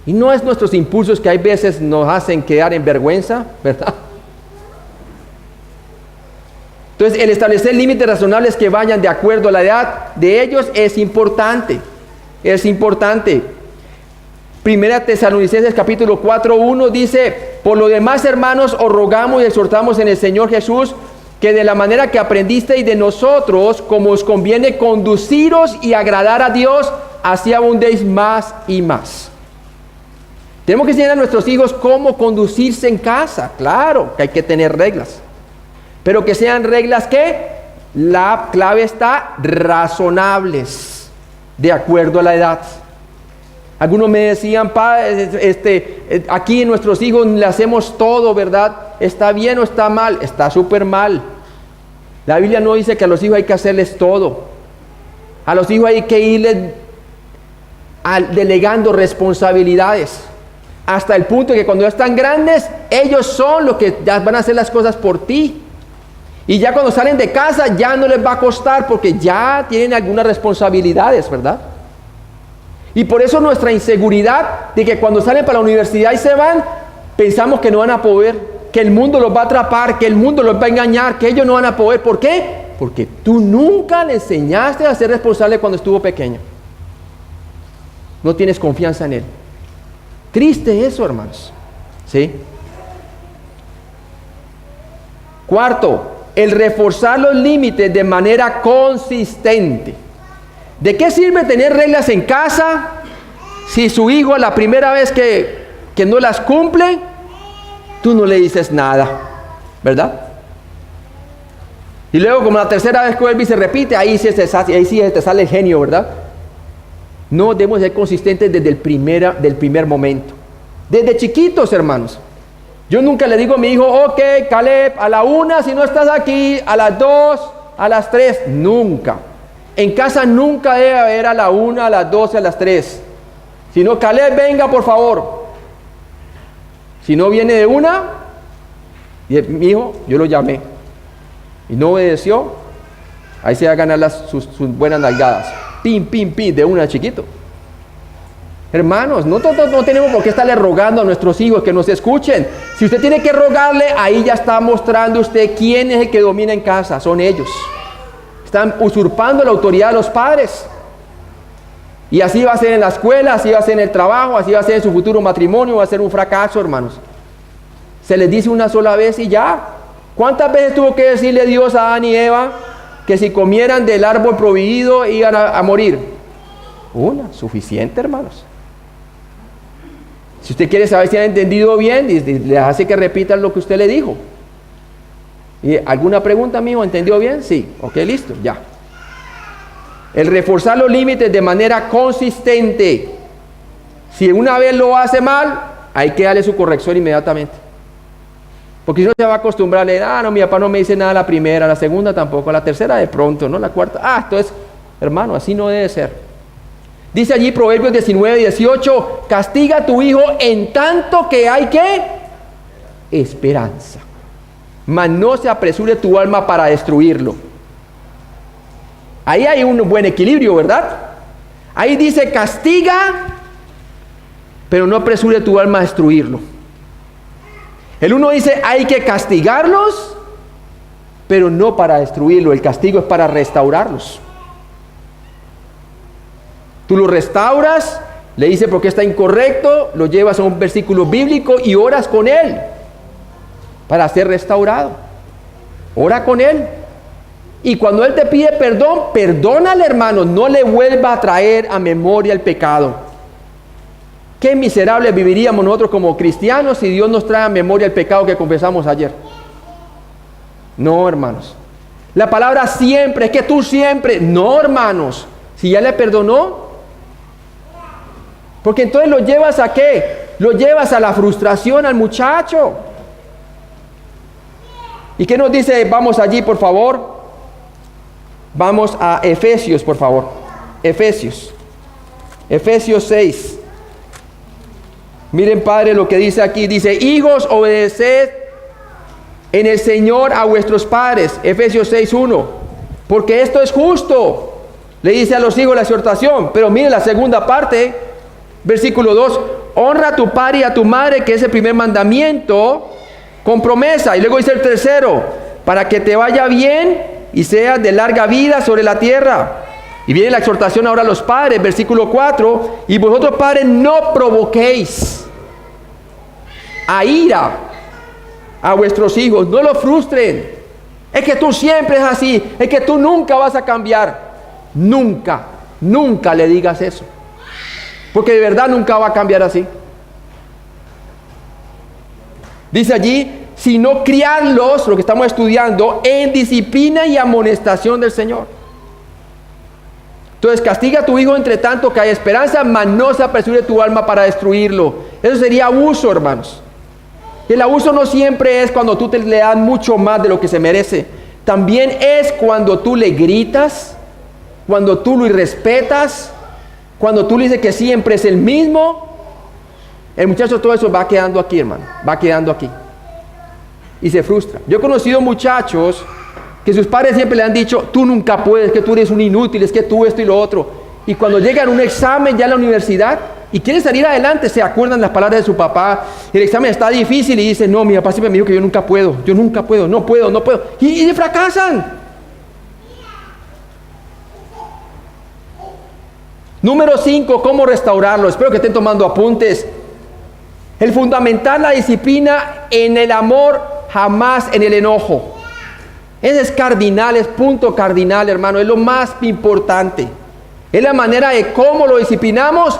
Y no es nuestros impulsos que hay veces nos hacen quedar en vergüenza, ¿verdad? Entonces, el establecer límites razonables que vayan de acuerdo a la edad de ellos es importante. Es importante. Primera Tesalonicenses capítulo 4:1 dice: por lo demás, hermanos, os rogamos y exhortamos en el Señor Jesús que de la manera que aprendisteis de nosotros, como os conviene conduciros y agradar a Dios, así abundéis más y más. Tenemos que enseñar a nuestros hijos cómo conducirse en casa. Claro que hay que tener reglas, pero que sean reglas que la clave está razonables, de acuerdo a la edad. Algunos me decían: aquí nuestros hijos le hacemos todo, ¿verdad? ¿Está bien o está mal? Está súper mal. La Biblia no dice que a los hijos hay que hacerles todo. A los hijos hay que irles delegando responsabilidades, hasta el punto de que cuando ya están grandes, ellos son los que ya van a hacer las cosas por ti. Y ya cuando salen de casa, ya no les va a costar, porque ya tienen algunas responsabilidades, ¿verdad? Y por eso nuestra inseguridad de que cuando salen para la universidad y se van, pensamos que no van a poder, que el mundo los va a atrapar, que el mundo los va a engañar, que ellos no van a poder. ¿Por qué? Porque tú nunca le enseñaste a ser responsable cuando estuvo pequeño. No tienes confianza en él. Triste eso, hermanos. ¿Sí? Cuarto, el reforzar los límites de manera consistente. ¿De qué sirve tener reglas en casa si su hijo la primera vez que no las cumple, tú no le dices nada, ¿verdad? Y luego, como la tercera vez que vuelve y se repite, ahí sí te sale el genio, ¿verdad? No, debemos ser consistentes desde del primer momento. Desde chiquitos, hermanos. Yo nunca le digo a mi hijo: ok, Caleb, a la 1 si no estás aquí, a las 2, a las 3. Nunca. En casa nunca debe haber a la 1, a las 2, a las 3. Si no: Caleb, venga por favor. Si no viene de una, y mi hijo, yo lo llamé y no obedeció, ahí se va a ganar sus buenas nalgadas. Pim, pim, pim, de una, chiquito. Hermanos, no tenemos por qué estarle rogando a nuestros hijos que nos escuchen. Si usted tiene que rogarle, ahí ya está mostrando usted quién es el que domina en casa. Son ellos. Están usurpando la autoridad de los padres. Y así va a ser en la escuela, así va a ser en el trabajo, así va a ser en su futuro matrimonio. Va a ser un fracaso, hermanos. Se les dice una sola vez y ya. ¿Cuántas veces tuvo que decirle Dios a Adán y Eva que si comieran del árbol prohibido iban a morir? Una, suficiente, hermanos. Si usted quiere saber si han entendido bien, le hace que repitan lo que usted le dijo. ¿Y alguna pregunta, amigo? ¿Entendió bien? Sí. Ok, listo, ya. El reforzar los límites de manera consistente. Si una vez lo hace mal, hay que darle su corrección inmediatamente. Porque si no se va a acostumbrar, no, mi papá no me dice nada la primera, la segunda tampoco, la tercera de pronto, ¿no? La cuarta, entonces, hermano, así no debe ser. Dice allí Proverbios 19:18, castiga a tu hijo en tanto que hay ¿qué? Esperanza. Mas no se apresure tu alma para destruirlo. Ahí hay un buen equilibrio, ¿verdad? Ahí dice castiga, pero no apresure tu alma a destruirlo. El uno dice hay que castigarlos, pero no para destruirlo. El castigo es para restaurarlos. Tú lo restauras, le dices por qué está incorrecto, lo llevas a un versículo bíblico y oras con él para ser restaurado. Ora con él. Y cuando él te pide perdón, perdónale, hermano, no le vuelva a traer a memoria el pecado. Qué miserables viviríamos nosotros como cristianos si Dios nos trae a memoria el pecado que confesamos ayer. No, hermanos. La palabra siempre, es que tú siempre. No, hermanos. Si ya le perdonó. Porque entonces lo llevas a ¿qué? Lo llevas a la frustración al muchacho. ¿Y qué nos dice? Vamos allí, por favor. Vamos a Efesios, por favor. Efesios 6. Miren, Padre, lo que dice aquí. Dice: hijos, obedeced en el Señor a vuestros padres. Efesios 6:1. Porque esto es justo. Le dice a los hijos la exhortación. Pero miren la segunda parte. Versículo 2. Honra a tu padre y a tu madre, que es el primer mandamiento, con promesa. Y luego dice el tercero: para que te vaya bien y seas de larga vida sobre la tierra. Y viene la exhortación ahora a los padres, versículo 4, y vosotros padres no provoquéis a ira a vuestros hijos, no los frustren. Es que tú siempre es así, es que tú nunca vas a cambiar. Nunca, nunca le digas eso, porque de verdad nunca va a cambiar así. Dice allí, sino criarlos, lo que estamos estudiando, en disciplina y amonestación del Señor. Entonces castiga a tu hijo entre tanto que hay esperanza, mas no se apresure tu alma para destruirlo. Eso sería abuso, hermanos. El abuso no siempre es cuando tú le das mucho más de lo que se merece. También es cuando tú le gritas, cuando tú lo irrespetas, cuando tú le dices que siempre es el mismo. El muchacho todo eso va quedando aquí, hermano, va quedando aquí. Y se frustra. Yo he conocido muchachos que sus padres siempre le han dicho, tú nunca puedes, que tú eres un inútil, es que tú esto y lo otro. Y cuando llegan a un examen ya en la universidad y quieren salir adelante, se acuerdan las palabras de su papá, el examen está difícil y dicen, no, mi papá siempre me dijo que yo nunca puedo, no puedo. Y fracasan. Número 5, ¿cómo restaurarlo? Espero que estén tomando apuntes. El fundamental, la disciplina en el amor, jamás en el enojo. Ese es cardinal, es punto cardinal, hermano, es lo más importante. Es la manera de cómo lo disciplinamos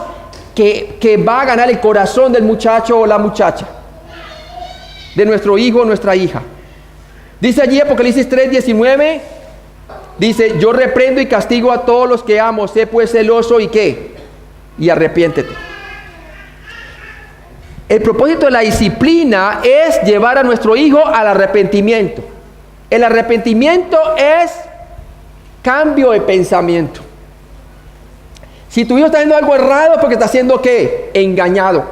que va a ganar el corazón del muchacho o la muchacha, de nuestro hijo o nuestra hija. Dice allí Apocalipsis 3:19, dice, yo reprendo y castigo a todos los que amo, sé pues celoso y ¿qué? Y arrepiéntete. El propósito de la disciplina es llevar a nuestro hijo al arrepentimiento. El arrepentimiento es cambio de pensamiento. Si tu hijo está haciendo algo errado, porque está haciendo ¿qué? Engañado.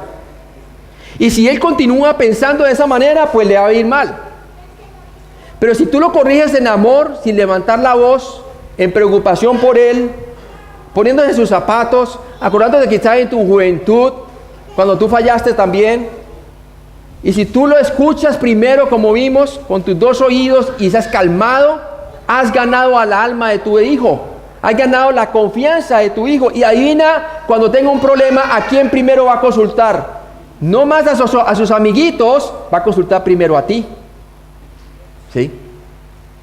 Y si él continúa pensando de esa manera, pues le va a ir mal. Pero si tú lo corriges en amor, sin levantar la voz, en preocupación por él, poniéndose en sus zapatos, acordándote que quizás en tu juventud, cuando tú fallaste también, y si tú lo escuchas primero, como vimos, con tus dos oídos y estás calmado, has ganado al alma de tu hijo, has ganado la confianza de tu hijo. Y adivina, cuando tenga un problema, ¿a quién primero va a consultar? No más a sus amiguitos, va a consultar primero a ti. ¿Sí?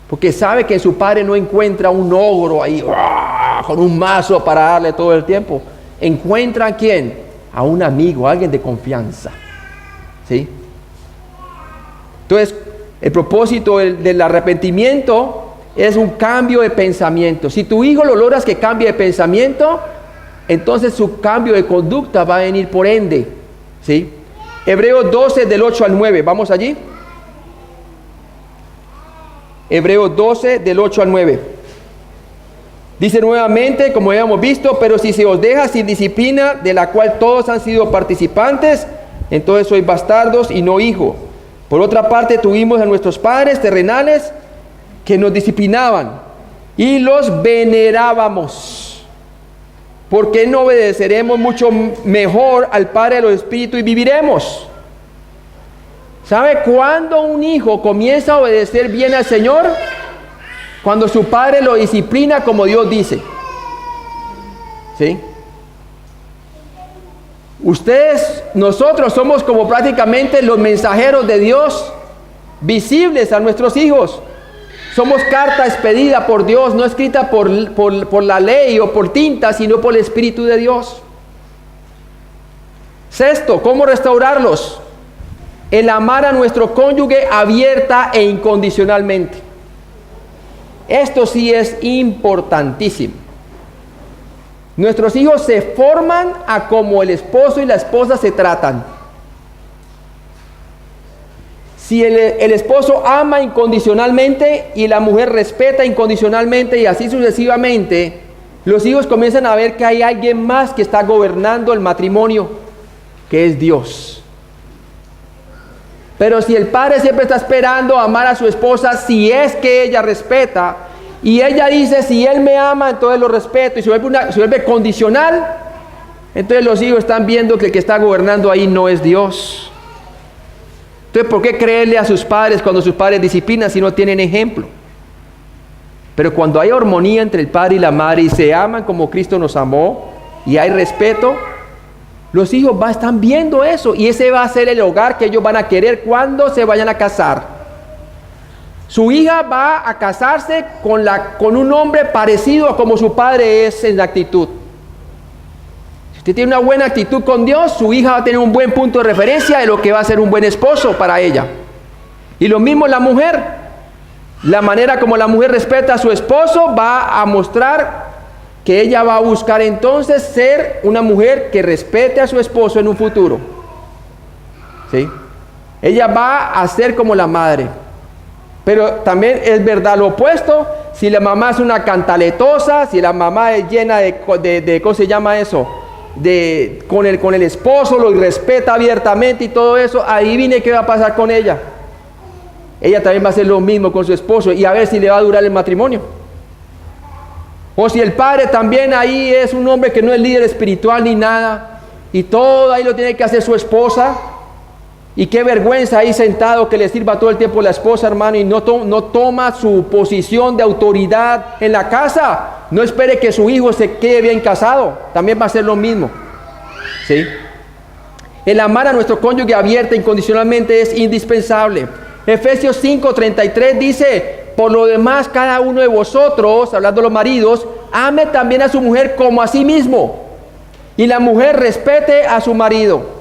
Porque sabe que su padre no encuentra un ogro ahí, con un mazo para darle todo el tiempo. Encuentra a quién, a un amigo, a alguien de confianza. ¿Sí? Entonces, el propósito del arrepentimiento es un cambio de pensamiento. Si tu hijo lo logras que cambie de pensamiento, entonces su cambio de conducta va a venir por ende. ¿Sí? Hebreos 12 del 8 al 9, ¿vamos allí? Hebreos 12 del 8 al 9. Dice nuevamente, como habíamos visto, pero si se os deja sin disciplina, de la cual todos han sido participantes, entonces sois bastardos y no hijos. Por otra parte, tuvimos a nuestros padres terrenales que nos disciplinaban y los venerábamos. ¿Por qué no obedeceremos mucho mejor al Padre de los Espíritus y viviremos? ¿Sabe cuándo un hijo comienza a obedecer bien al Señor? Cuando su padre lo disciplina como Dios dice. ¿Sí? Ustedes, nosotros somos como prácticamente los mensajeros de Dios, visibles a nuestros hijos. Somos carta expedida por Dios, no escrita por la ley o por tinta, sino por el Espíritu de Dios. Sexto, ¿cómo restaurarlos? El amar a nuestro cónyuge abierta e incondicionalmente. Esto sí es importantísimo. Nuestros hijos se forman a como el esposo y la esposa se tratan. Si el esposo ama incondicionalmente y la mujer respeta incondicionalmente y así sucesivamente, los hijos comienzan a ver que hay alguien más que está gobernando el matrimonio, que es Dios. Pero si el padre siempre está esperando amar a su esposa, si es que ella respeta, y ella dice, si él me ama, entonces lo respeto, y se vuelve condicional, entonces los hijos están viendo que el que está gobernando ahí no es Dios. Entonces, ¿por qué creerle a sus padres cuando sus padres disciplinan si no tienen ejemplo? Pero cuando hay armonía entre el padre y la madre y se aman como Cristo nos amó y hay respeto, los hijos están viendo eso y ese va a ser el hogar que ellos van a querer cuando se vayan a casar. Su hija va a casarse con un hombre parecido a como su padre es en la actitud. Si usted tiene una buena actitud con Dios, su hija va a tener un buen punto de referencia de lo que va a ser un buen esposo para ella. Y lo mismo la mujer. La manera como la mujer respeta a su esposo va a mostrar que ella va a buscar entonces ser una mujer que respete a su esposo en un futuro. ¿Sí? Ella va a ser como la madre. Pero también es verdad lo opuesto. Si la mamá es una cantaletosa, si la mamá es llena de ¿cómo se llama eso? Con el esposo, lo irrespeta abiertamente y todo eso, ahí viene qué va a pasar con ella. Ella también va a hacer lo mismo con su esposo y a ver si le va a durar el matrimonio. O si el padre también ahí es un hombre que no es líder espiritual ni nada y todo ahí lo tiene que hacer su esposa. Y qué vergüenza ahí sentado que le sirva todo el tiempo la esposa, hermano, y no toma su posición de autoridad en la casa. No espere que su hijo se quede bien casado, también va a ser lo mismo. ¿Sí? El amar a nuestro cónyuge abierta incondicionalmente es indispensable. Efesios 5:33 dice: por lo demás, cada uno de vosotros, hablando de los maridos, ame también a su mujer como a sí mismo, y la mujer respete a su marido.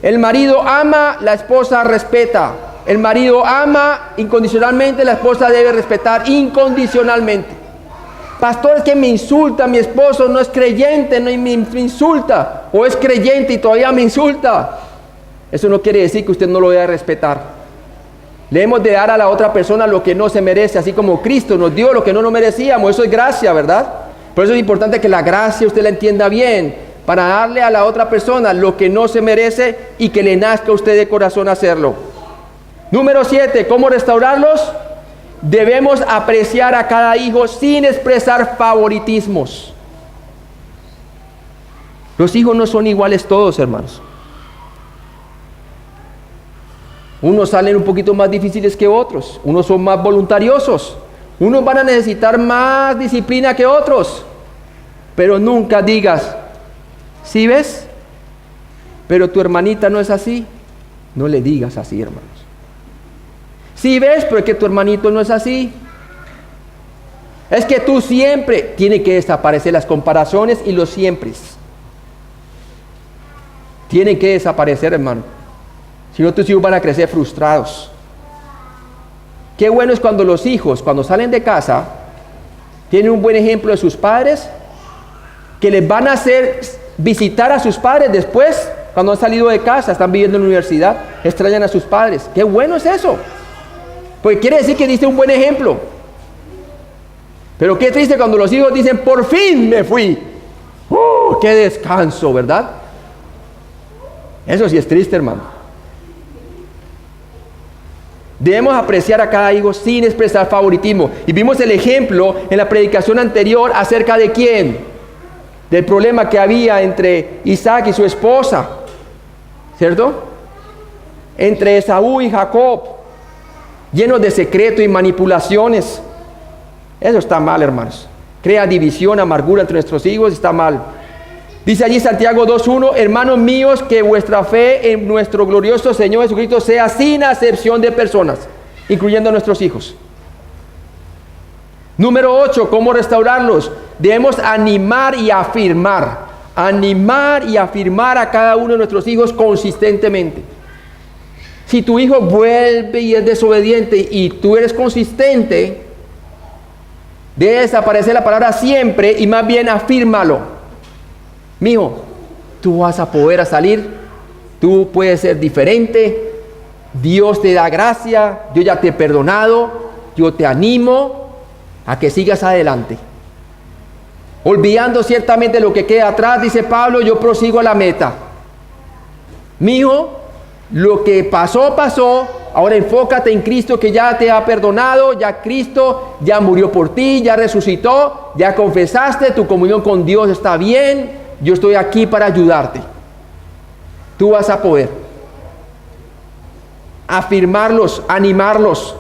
El marido ama, la esposa respeta. El marido ama incondicionalmente, la esposa debe respetar incondicionalmente. Pastor, es que me insulta, mi esposo no es creyente, no me insulta, o es creyente y todavía me insulta. Eso no quiere decir que usted no lo deba respetar. Le hemos de dar a la otra persona lo que no se merece, así como Cristo nos dio lo que no nos merecíamos. Eso es gracia, ¿verdad? Por eso es importante que la gracia usted la entienda bien, para darle a la otra persona lo que no se merece y que le nazca a usted de corazón hacerlo. Número 7, ¿cómo restaurarlos? Debemos apreciar a cada hijo sin expresar favoritismos. Los hijos no son iguales todos, hermanos. Unos salen un poquito más difíciles que otros, unos son más voluntariosos, unos van a necesitar más disciplina que otros, pero nunca digas: ¿sí ves? Pero tu hermanita no es así. No le digas así, hermanos. ¿Sí ves? Pero es que tu hermanito no es así. Es que tú siempre. Tiene que desaparecer las comparaciones y los siempres. Tienen que desaparecer, hermano. Si no, tus hijos van a crecer frustrados. Qué bueno es cuando los hijos, cuando salen de casa, tienen un buen ejemplo de sus padres, que les van a hacer visitar a sus padres después, cuando han salido de casa, están viviendo en la universidad, extrañan a sus padres. Qué bueno es eso, porque quiere decir que diste un buen ejemplo. Pero qué triste cuando los hijos dicen: por fin me fui, qué descanso, ¿verdad? Eso sí es triste, hermano. Debemos apreciar a cada hijo sin expresar favoritismo. Y vimos el ejemplo en la predicación anterior acerca de quién, del problema que había entre Isaac y su esposa, ¿cierto? Entre Esaú y Jacob, llenos de secreto y manipulaciones. Eso está mal, hermanos. Crea división, amargura entre nuestros hijos, está mal. Dice allí Santiago 2:1: hermanos míos, que vuestra fe en nuestro glorioso Señor Jesucristo sea sin acepción de personas, incluyendo a nuestros hijos. Número 8, ¿cómo restaurarlos? Debemos animar y afirmar a cada uno de nuestros hijos consistentemente. Si tu hijo vuelve y es desobediente y tú eres consistente, debe desaparecer la palabra siempre y más bien afírmalo. Mijo, tú vas a poder salir, tú puedes ser diferente, Dios te da gracia, yo ya te he perdonado, yo te animo a que sigas adelante. Olvidando ciertamente lo que queda atrás, dice Pablo, yo prosigo a la meta. Mijo, lo que pasó, pasó. Ahora enfócate en Cristo, que ya te ha perdonado, ya Cristo ya murió por ti, ya resucitó, ya confesaste, tu comunión con Dios está bien. Yo estoy aquí para ayudarte. Tú vas a poder. afirmarlos, animarlos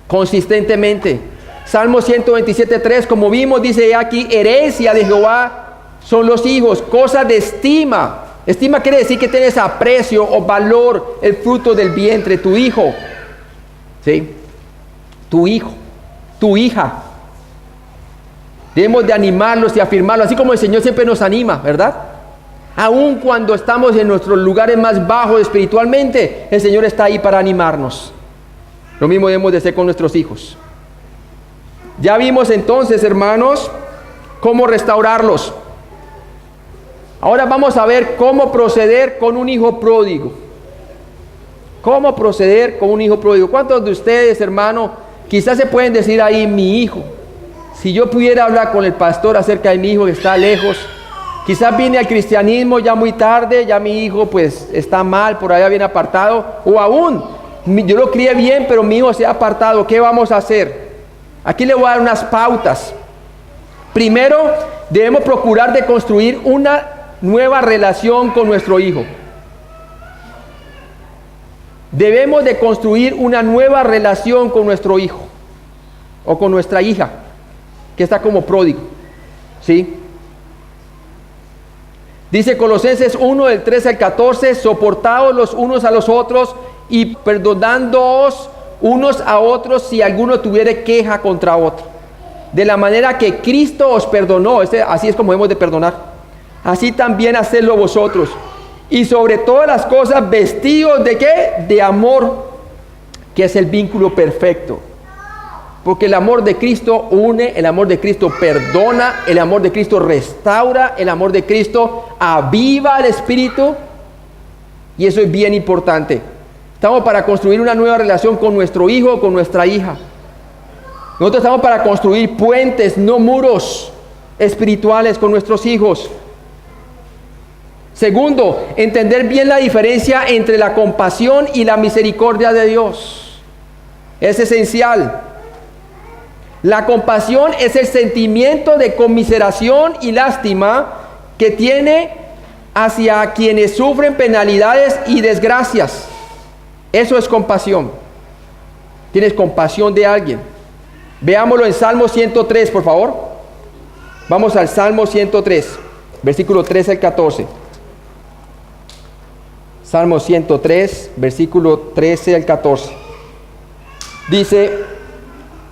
consistentemente. Salmo 127:3, como vimos, dice aquí, herencia de Jehová son los hijos, cosas de estima. Estima quiere decir que tienes aprecio o valor, el fruto del vientre, tu hijo. ¿Sí? Tu hijo, tu hija. Debemos de animarlos y afirmarlos, así como el Señor siempre nos anima, ¿verdad? Aun cuando estamos en nuestros lugares más bajos espiritualmente, el Señor está ahí para animarnos. Lo mismo debemos de hacer con nuestros hijos. Ya vimos entonces, hermanos, cómo restaurarlos. Ahora vamos a ver cómo proceder con un hijo pródigo. ¿Cómo proceder con un hijo pródigo? ¿Cuántos de ustedes, hermano, quizás se pueden decir ahí, mi hijo? Si yo pudiera hablar con el pastor acerca de mi hijo que está lejos, quizás viene al cristianismo ya muy tarde, ya mi hijo pues está mal, por allá bien apartado, o aún, yo lo crié bien, pero mi hijo se ha apartado, ¿qué vamos a hacer? Aquí le voy a dar unas pautas. Primero, debemos procurar de construir una nueva relación con nuestro hijo. Debemos de construir una nueva relación con nuestro hijo o con nuestra hija que está como pródigo, ¿sí? Dice Colosenses 1 del 13 al 14, soportaos los unos a los otros y perdonándoos unos a otros si alguno tuviere queja contra otro, de la manera que Cristo os perdonó. Así es como debemos de perdonar, así también hacedlo vosotros. Y sobre todas las cosas vestidos de ¿qué? De amor, que es el vínculo perfecto. Porque el amor de Cristo une, el amor de Cristo perdona, el amor de Cristo restaura, el amor de Cristo aviva el espíritu. Y eso es bien importante. Estamos para construir una nueva relación con nuestro hijo, con nuestra hija. Nosotros estamos para construir puentes, no muros espirituales con nuestros hijos. Segundo, entender bien la diferencia entre la compasión y la misericordia de Dios. Es esencial. La compasión es el sentimiento de conmiseración y lástima que tiene hacia quienes sufren penalidades y desgracias. Eso es compasión. Tienes compasión de alguien. Veámoslo en Salmo 103, por favor. Vamos al Salmo 103, versículo 13 al 14. Salmo 103, versículo 13 al 14. Dice,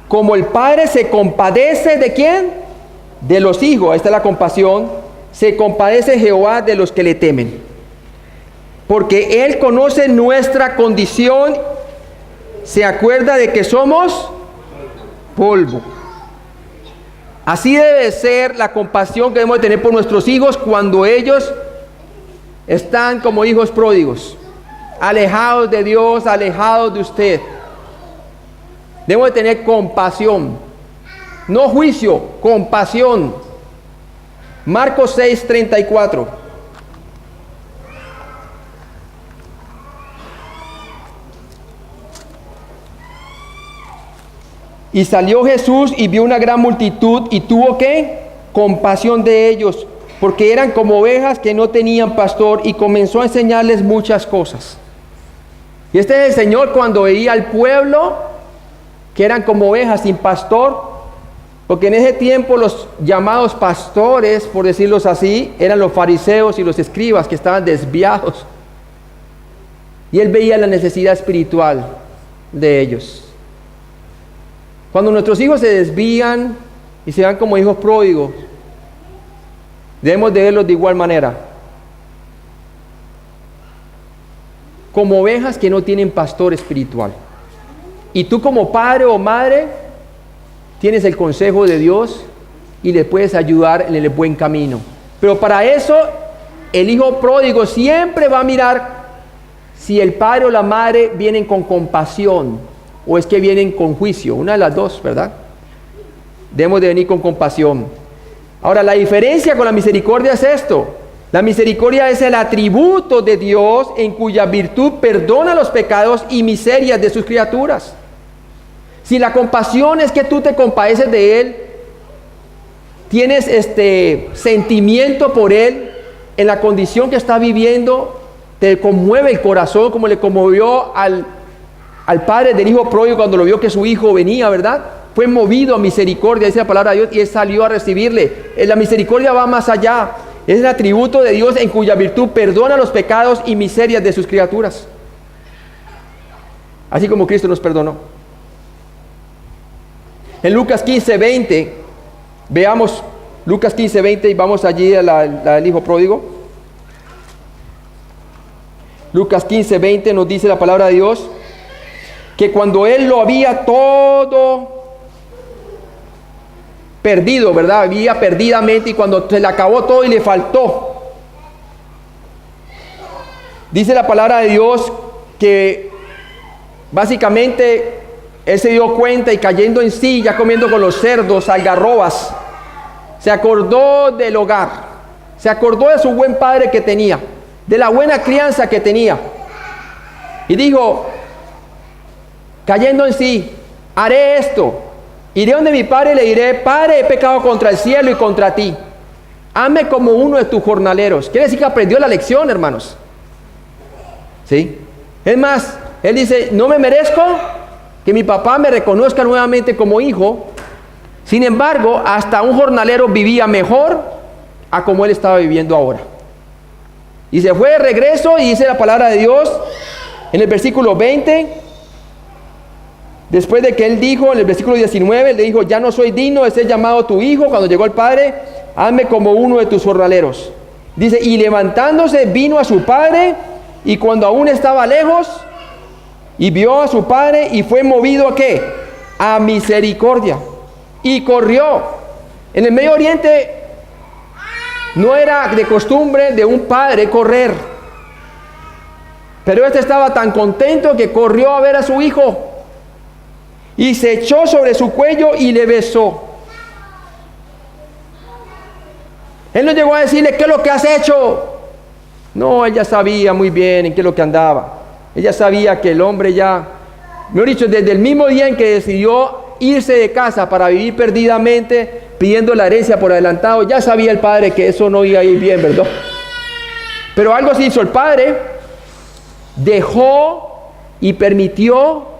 como el Padre se compadece ¿de quién? De los hijos. Ahí está la compasión. Se compadece Jehová de los que le temen. Porque Él conoce nuestra condición. Se acuerda de que somos polvo. Así debe ser la compasión que debemos tener por nuestros hijos cuando ellos están como hijos pródigos, alejados de Dios, alejados de usted. Debemos de tener compasión, no juicio, compasión. Marcos 6:34. Y salió Jesús y vio una gran multitud y tuvo ¿qué? Compasión de ellos, porque eran como ovejas que no tenían pastor, y comenzó a enseñarles muchas cosas. Y este es el Señor cuando veía al pueblo que eran como ovejas sin pastor, porque en ese tiempo los llamados pastores, por decirlos así, eran los fariseos y los escribas que estaban desviados. Y Él veía la necesidad espiritual de ellos. Cuando nuestros hijos se desvían y se van como hijos pródigos, debemos de verlos de igual manera, como ovejas que no tienen pastor espiritual. Y tú como padre o madre tienes el consejo de Dios y le puedes ayudar en el buen camino. Pero para eso el hijo pródigo siempre va a mirar si el padre o la madre vienen con compasión o es que vienen con juicio. Una de las dos, ¿verdad? Debemos de venir con compasión. Ahora, la diferencia con la misericordia es esto. La misericordia es el atributo de Dios en cuya virtud perdona los pecados y miserias de sus criaturas. Si la compasión es que tú te compadeces de Él, tienes sentimiento por Él en la condición que está viviendo, te conmueve el corazón como le conmovió al padre del hijo pródigo cuando lo vio que su hijo venía, ¿verdad? Fue movido a misericordia, dice la palabra de Dios, y él salió a recibirle. La misericordia va más allá. Es el atributo de Dios en cuya virtud perdona los pecados y miserias de sus criaturas. Así como Cristo nos perdonó. En Lucas 15:20, veamos Lucas 15:20 y vamos allí a la del hijo pródigo. Lucas 15:20 nos dice la palabra de Dios que cuando él lo había todo perdido, ¿verdad? Había perdidamente, y cuando se le acabó todo y le faltó, dice la palabra de Dios que básicamente él se dio cuenta y cayendo en sí, ya comiendo con los cerdos, algarrobas, se acordó del hogar, se acordó de su buen padre que tenía, de la buena crianza que tenía, y dijo, cayendo en sí, haré esto. Iré donde mi padre y le diré, Padre, he pecado contra el cielo y contra ti. Hazme como uno de tus jornaleros. Quiere decir que aprendió la lección, hermanos. ¿Sí? Es más, él dice, no me merezco que mi papá me reconozca nuevamente como hijo. Sin embargo, hasta un jornalero vivía mejor a como él estaba viviendo ahora. Y se fue de regreso y dice la palabra de Dios en el versículo 20. Después de que él dijo, en el versículo 19, le dijo, ya no soy digno de ser llamado tu hijo. Cuando llegó el padre, hazme como uno de tus jornaleros. Dice, y levantándose vino a su padre, y cuando aún estaba lejos, y vio a su padre, y fue movido ¿a qué? A misericordia. Y corrió. En el Medio Oriente no era de costumbre de un padre correr. Pero este estaba tan contento que corrió a ver a su hijo. Y se echó sobre su cuello y le besó. Él no llegó a decirle, ¿qué es lo que has hecho? No, ella sabía muy bien en qué es lo que andaba. Ella sabía que el hombre ya, mejor dicho, desde el mismo día en que decidió irse de casa para vivir perdidamente, pidiendo la herencia por adelantado, ya sabía el padre que eso no iba a ir bien, ¿verdad? Pero algo se hizo el padre, dejó y permitió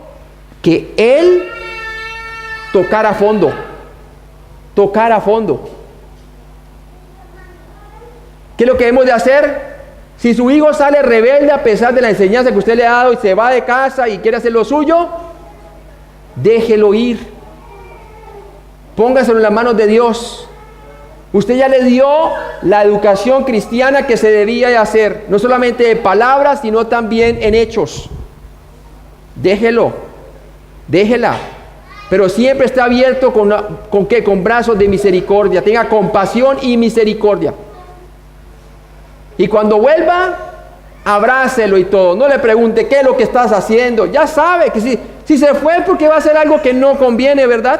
que él tocara a fondo. ¿Qué es lo que hemos de hacer? Si su hijo sale rebelde a pesar de la enseñanza que usted le ha dado y se va de casa y quiere hacer lo suyo, déjelo ir. Póngaselo en las manos de Dios. Usted ya le dio la educación cristiana que se debía de hacer, no solamente de palabras, sino también en hechos. Déjela, pero siempre está abierto ¿con qué? Con brazos de misericordia. Tenga compasión y misericordia. Y cuando vuelva, abrácelo y todo. No le pregunte qué es lo que estás haciendo. Ya sabe que si se fue porque va a hacer algo que no conviene, ¿verdad?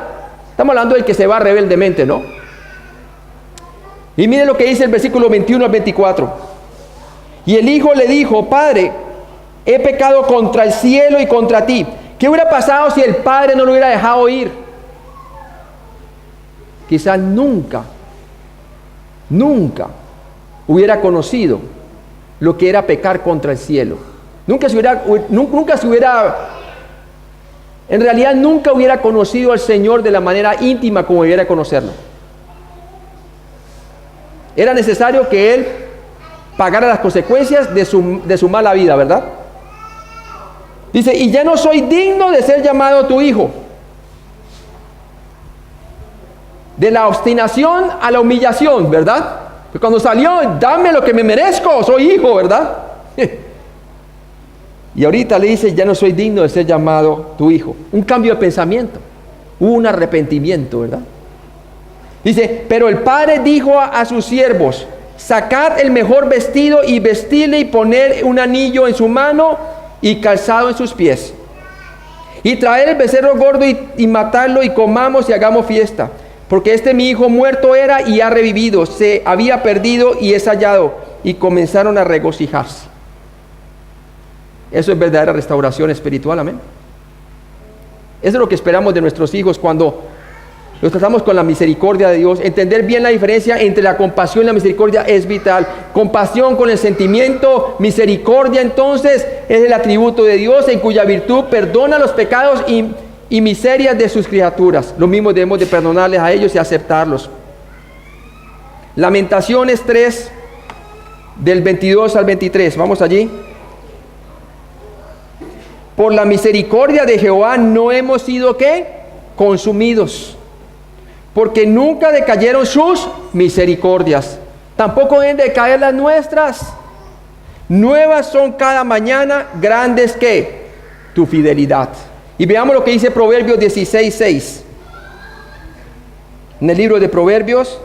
Estamos hablando del que se va rebeldemente, ¿no? Y miren lo que dice el versículo 21 al 24. Y el hijo le dijo, Padre, he pecado contra el cielo y contra ti. ¿Qué hubiera pasado si el padre no lo hubiera dejado ir? Quizás nunca hubiera conocido lo que era pecar contra el cielo. En realidad nunca hubiera conocido al Señor de la manera íntima como debiera conocerlo. Era necesario que él pagara las consecuencias de su mala vida, ¿verdad? Dice, y ya no soy digno de ser llamado tu hijo. De la obstinación a la humillación, ¿verdad? Porque cuando salió, dame lo que me merezco, soy hijo, ¿verdad? Y ahorita le dice, ya no soy digno de ser llamado tu hijo. Un cambio de pensamiento, un arrepentimiento, ¿verdad? Dice, pero el padre dijo a sus siervos, sacad el mejor vestido y vestirle y poner un anillo en su mano y calzado en sus pies. Y traer el becerro gordo y matarlo y comamos y hagamos fiesta. Porque mi hijo muerto era y ha revivido, se había perdido y es hallado. Y comenzaron a regocijarse. Eso es verdadera restauración espiritual, amén. Eso es lo que esperamos de nuestros hijos cuando los tratamos con la misericordia de Dios. Entender bien la diferencia entre la compasión y la misericordia es vital. Compasión con el sentimiento, misericordia entonces es el atributo de Dios en cuya virtud perdona los pecados y miserias de sus criaturas. Lo mismo debemos de perdonarles a ellos y aceptarlos. Lamentaciones 3, del 22 al 23. Vamos allí. Por la misericordia de Jehová no hemos sido, ¿qué? Consumidos, porque nunca decayeron sus misericordias, tampoco deben decaer las nuestras. Nuevas son cada mañana, grandes que tu fidelidad. Y veamos lo que dice Proverbios 16:6. En el libro de Proverbios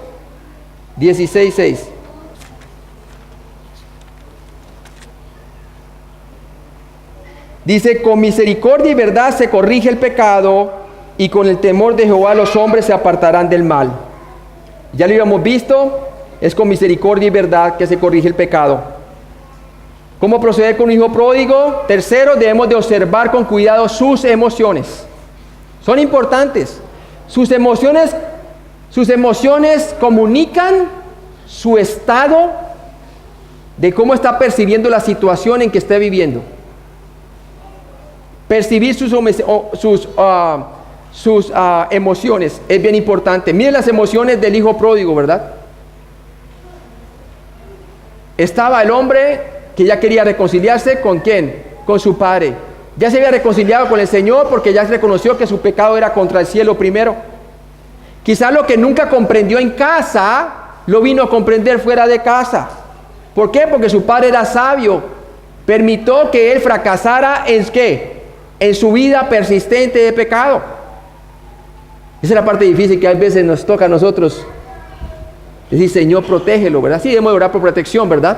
16:6. Dice: con misericordia y verdad se corrige el pecado, y con el temor de Jehová los hombres se apartarán del mal. Ya lo habíamos visto, es con misericordia y verdad que se corrige el pecado. ¿Cómo proceder con un hijo pródigo? Tercero, debemos de observar con cuidado sus emociones. Son importantes. Sus emociones comunican su estado de cómo está percibiendo la situación en que esté viviendo. Percibir sus emociones es bien importante. Miren las emociones del hijo pródigo, ¿verdad? Estaba el hombre que ya quería reconciliarse ¿con quién? Con su padre. Ya se había reconciliado con el Señor porque ya se reconoció que su pecado era contra el cielo primero. Quizás lo que nunca comprendió en casa lo vino a comprender fuera de casa. ¿Por qué? Porque su padre era sabio. Permitió que él fracasara en ¿qué? En su vida persistente de pecado. Esa es la parte difícil que a veces nos toca a nosotros. Decir: Señor, protégelo, ¿verdad? Sí, debemos orar por protección, ¿verdad?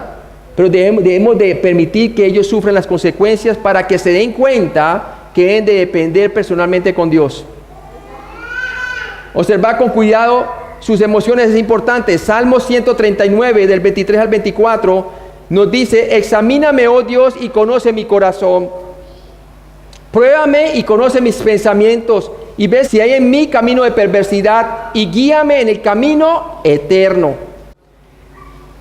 Pero debemos de permitir que ellos sufran las consecuencias para que se den cuenta que deben de depender personalmente con Dios. Observar con cuidado sus emociones es importante. Salmo 139, del 23 al 24, nos dice: examíname, oh Dios, y conoce mi corazón. Pruébame y conoce mis pensamientos, y ve si hay en mí camino de perversidad, y guíame en el camino eterno.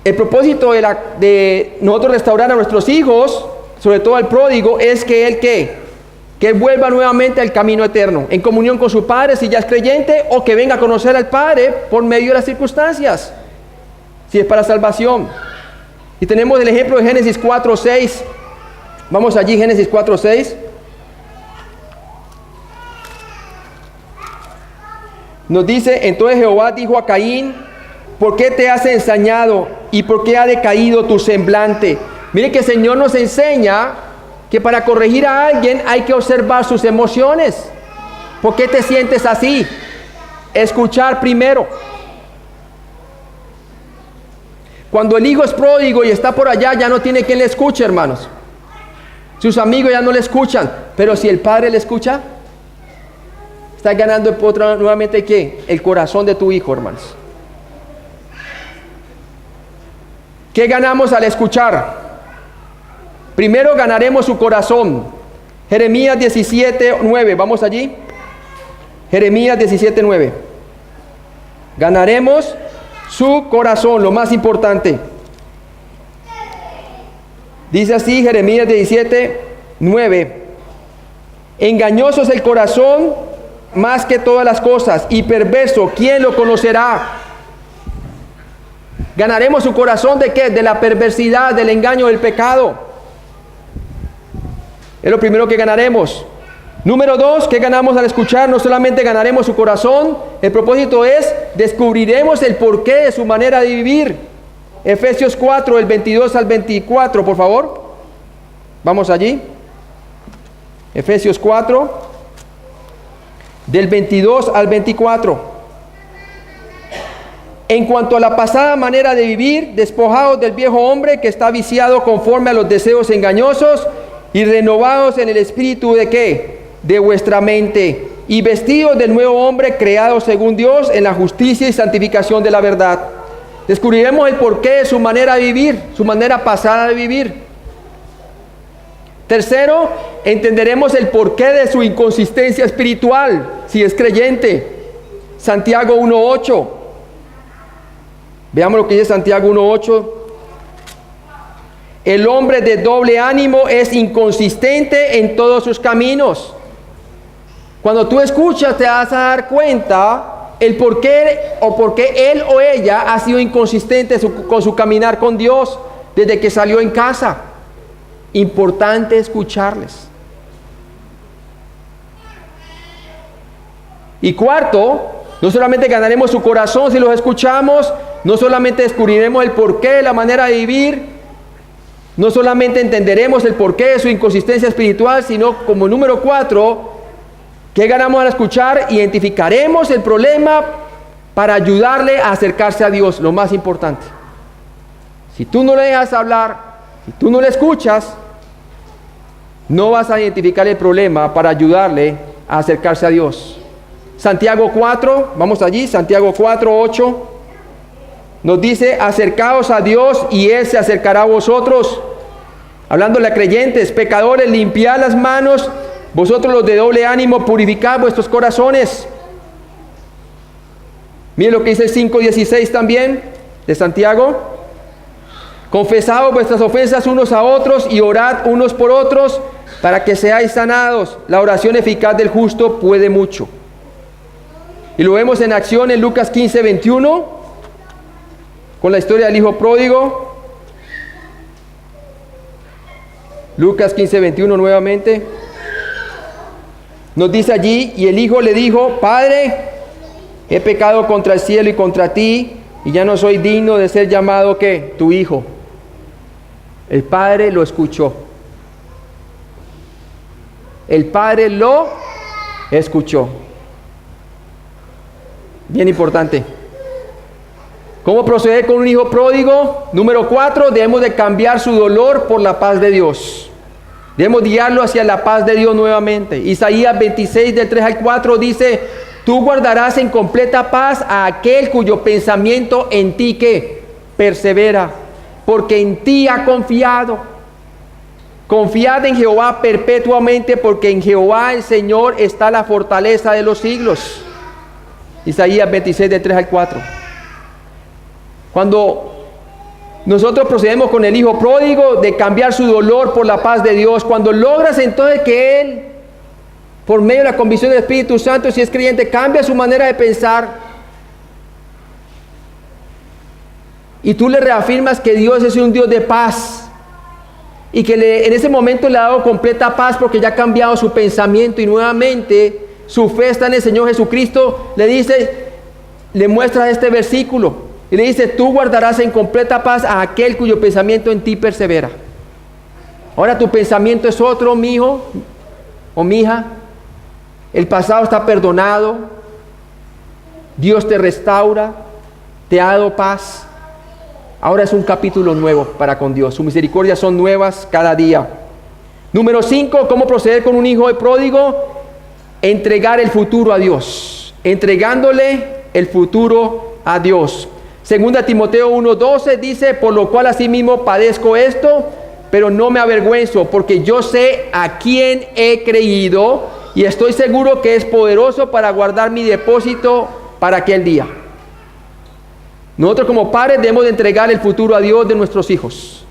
El propósito de nosotros restaurar a nuestros hijos, sobre todo al pródigo, es que él que él vuelva nuevamente al camino eterno, en comunión con su padre si ya es creyente, o que venga a conocer al Padre por medio de las circunstancias, si es para salvación. Y tenemos el ejemplo de Génesis 4:6. Vamos allí, Génesis 4:6. Nos dice: entonces Jehová dijo a Caín: ¿por qué te has ensañado y por qué ha decaído tu semblante? Mire que el Señor nos enseña que para corregir a alguien hay que observar sus emociones. ¿Por qué te sientes así? Escuchar primero. Cuando el hijo es pródigo y está por allá, ya no tiene quien le escuche, hermanos. Sus amigos ya no le escuchan, pero si el padre le escucha, estás ganando nuevamente ¿qué? El corazón de tu hijo, hermanos. ¿Qué ganamos al escuchar? Primero ganaremos su corazón. Jeremías 17:9. Vamos allí. Jeremías 17:9. Ganaremos su corazón, lo más importante. Dice así Jeremías 17:9. Engañoso es el corazón más que todas las cosas, y perverso, ¿quién lo conocerá? Ganaremos su corazón ¿de qué? De la perversidad, del engaño, del pecado. Es lo primero que ganaremos. Número 2, ¿qué ganamos al escuchar? No solamente ganaremos su corazón, el propósito es descubriremos el porqué de su manera de vivir. Efesios 4, del 22 al 24, por favor. Vamos allí. Efesios 4, del 22 al 24. En cuanto a la pasada manera de vivir, despojados del viejo hombre que está viciado conforme a los deseos engañosos, y renovados en el espíritu ¿de qué? De vuestra mente, y vestidos del nuevo hombre creado según Dios en la justicia y santificación de la verdad. Descubriremos el porqué de su manera de vivir, su manera pasada de vivir. Tercero, entenderemos el porqué de su inconsistencia espiritual, si es creyente. Santiago 1:8. Veamos lo que dice Santiago 1:8. El hombre de doble ánimo es inconsistente en todos sus caminos. Cuando tú escuchas te vas a dar cuenta el por qué él o ella ha sido inconsistente con su caminar con Dios desde que salió en casa. Importante escucharles. Y cuarto, no solamente ganaremos su corazón si los escuchamos, no solamente descubriremos el porqué de la manera de vivir, no solamente entenderemos el porqué de su inconsistencia espiritual, sino como número 4, ¿qué ganamos al escuchar? Identificaremos el problema para ayudarle a acercarse a Dios, lo más importante. Si tú no le dejas hablar, si tú no le escuchas, no vas a identificar el problema para ayudarle a acercarse a Dios. Santiago 4, vamos allí, Santiago 4:8. Nos dice, acercaos a Dios y Él se acercará a vosotros. Hablándole a creyentes, pecadores, limpiad las manos, vosotros los de doble ánimo, purificad vuestros corazones. Miren lo que dice el 5:16 también, de Santiago. Confesaos vuestras ofensas unos a otros y orad unos por otros para que seáis sanados. La oración eficaz del justo puede mucho. Y lo vemos en acción en Lucas 15:21. Con la historia del hijo pródigo. Lucas 15:21 nuevamente. Nos dice allí, y el hijo le dijo, Padre, he pecado contra el cielo y contra ti, y ya no soy digno de ser llamado, ¿qué? Tu hijo. El padre lo escuchó. El padre lo escuchó. Bien importante. ¿Cómo proceder con un hijo pródigo? Número 4, debemos de cambiar su dolor por la paz de Dios. Debemos guiarlo hacia la paz de Dios nuevamente. Isaías 26, del 3 al 4 dice, tú guardarás en completa paz a aquel cuyo pensamiento en ti que persevera, porque en ti ha confiado. Confiad en Jehová perpetuamente, porque en Jehová el Señor está la fortaleza de los siglos. Isaías 26, del 3 al 4. Cuando nosotros procedemos con el hijo pródigo de cambiar su dolor por la paz de Dios, cuando logras entonces que él, por medio de la convicción del Espíritu Santo, si es creyente, cambia su manera de pensar, y tú le reafirmas que Dios es un Dios de paz, y que en ese momento le ha dado completa paz porque ya ha cambiado su pensamiento y nuevamente su fe está en el Señor Jesucristo, le muestra este versículo. Y le dice, tú guardarás en completa paz a aquel cuyo pensamiento en ti persevera. Ahora tu pensamiento es otro, mi hijo o mi hija. El pasado está perdonado. Dios te restaura, te ha dado paz. Ahora es un capítulo nuevo para con Dios. Sus misericordias son nuevas cada día. Número 5, ¿cómo proceder con un hijo de pródigo? Entregar el futuro a Dios. Entregándole el futuro a Dios. Segunda Timoteo 1:12 dice, por lo cual asimismo padezco esto, pero no me avergüenzo, porque yo sé a quién he creído y estoy seguro que es poderoso para guardar mi depósito para aquel día. Nosotros como padres debemos de entregar el futuro a Dios de nuestros hijos.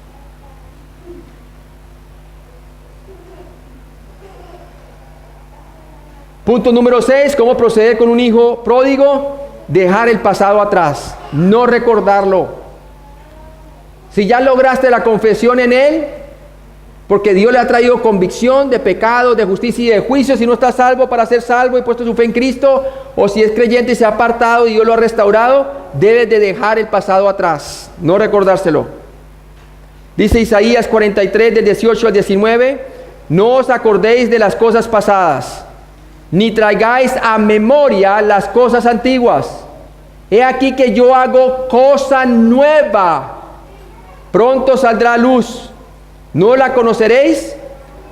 Punto número 6, ¿cómo proceder con un hijo pródigo? Dejar el pasado atrás, no recordarlo. Si ya lograste la confesión en él, porque Dios le ha traído convicción de pecado, de justicia y de juicio, si no está salvo para ser salvo y puesto su fe en Cristo, o si es creyente y se ha apartado y Dios lo ha restaurado, debes de dejar el pasado atrás, no recordárselo. Dice Isaías 43, del 18 al 19, no os acordéis de las cosas pasadas, ni traigáis a memoria las cosas antiguas. He aquí que yo hago cosa nueva, pronto saldrá a luz. ¿No la conoceréis?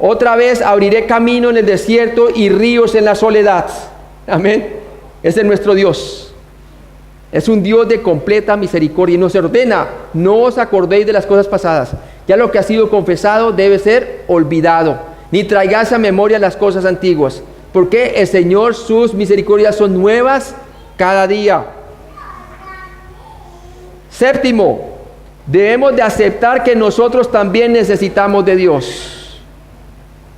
Otra vez abriré camino en el desierto y ríos en la soledad. Amén. Ese es nuestro Dios. Es un Dios de completa misericordia y nos ordena, no os acordéis de las cosas pasadas. Ya lo que ha sido confesado debe ser olvidado. Ni traigáis a memoria las cosas antiguas. Porque el Señor, sus misericordias son nuevas cada día. Séptimo, debemos de aceptar que nosotros también necesitamos de Dios.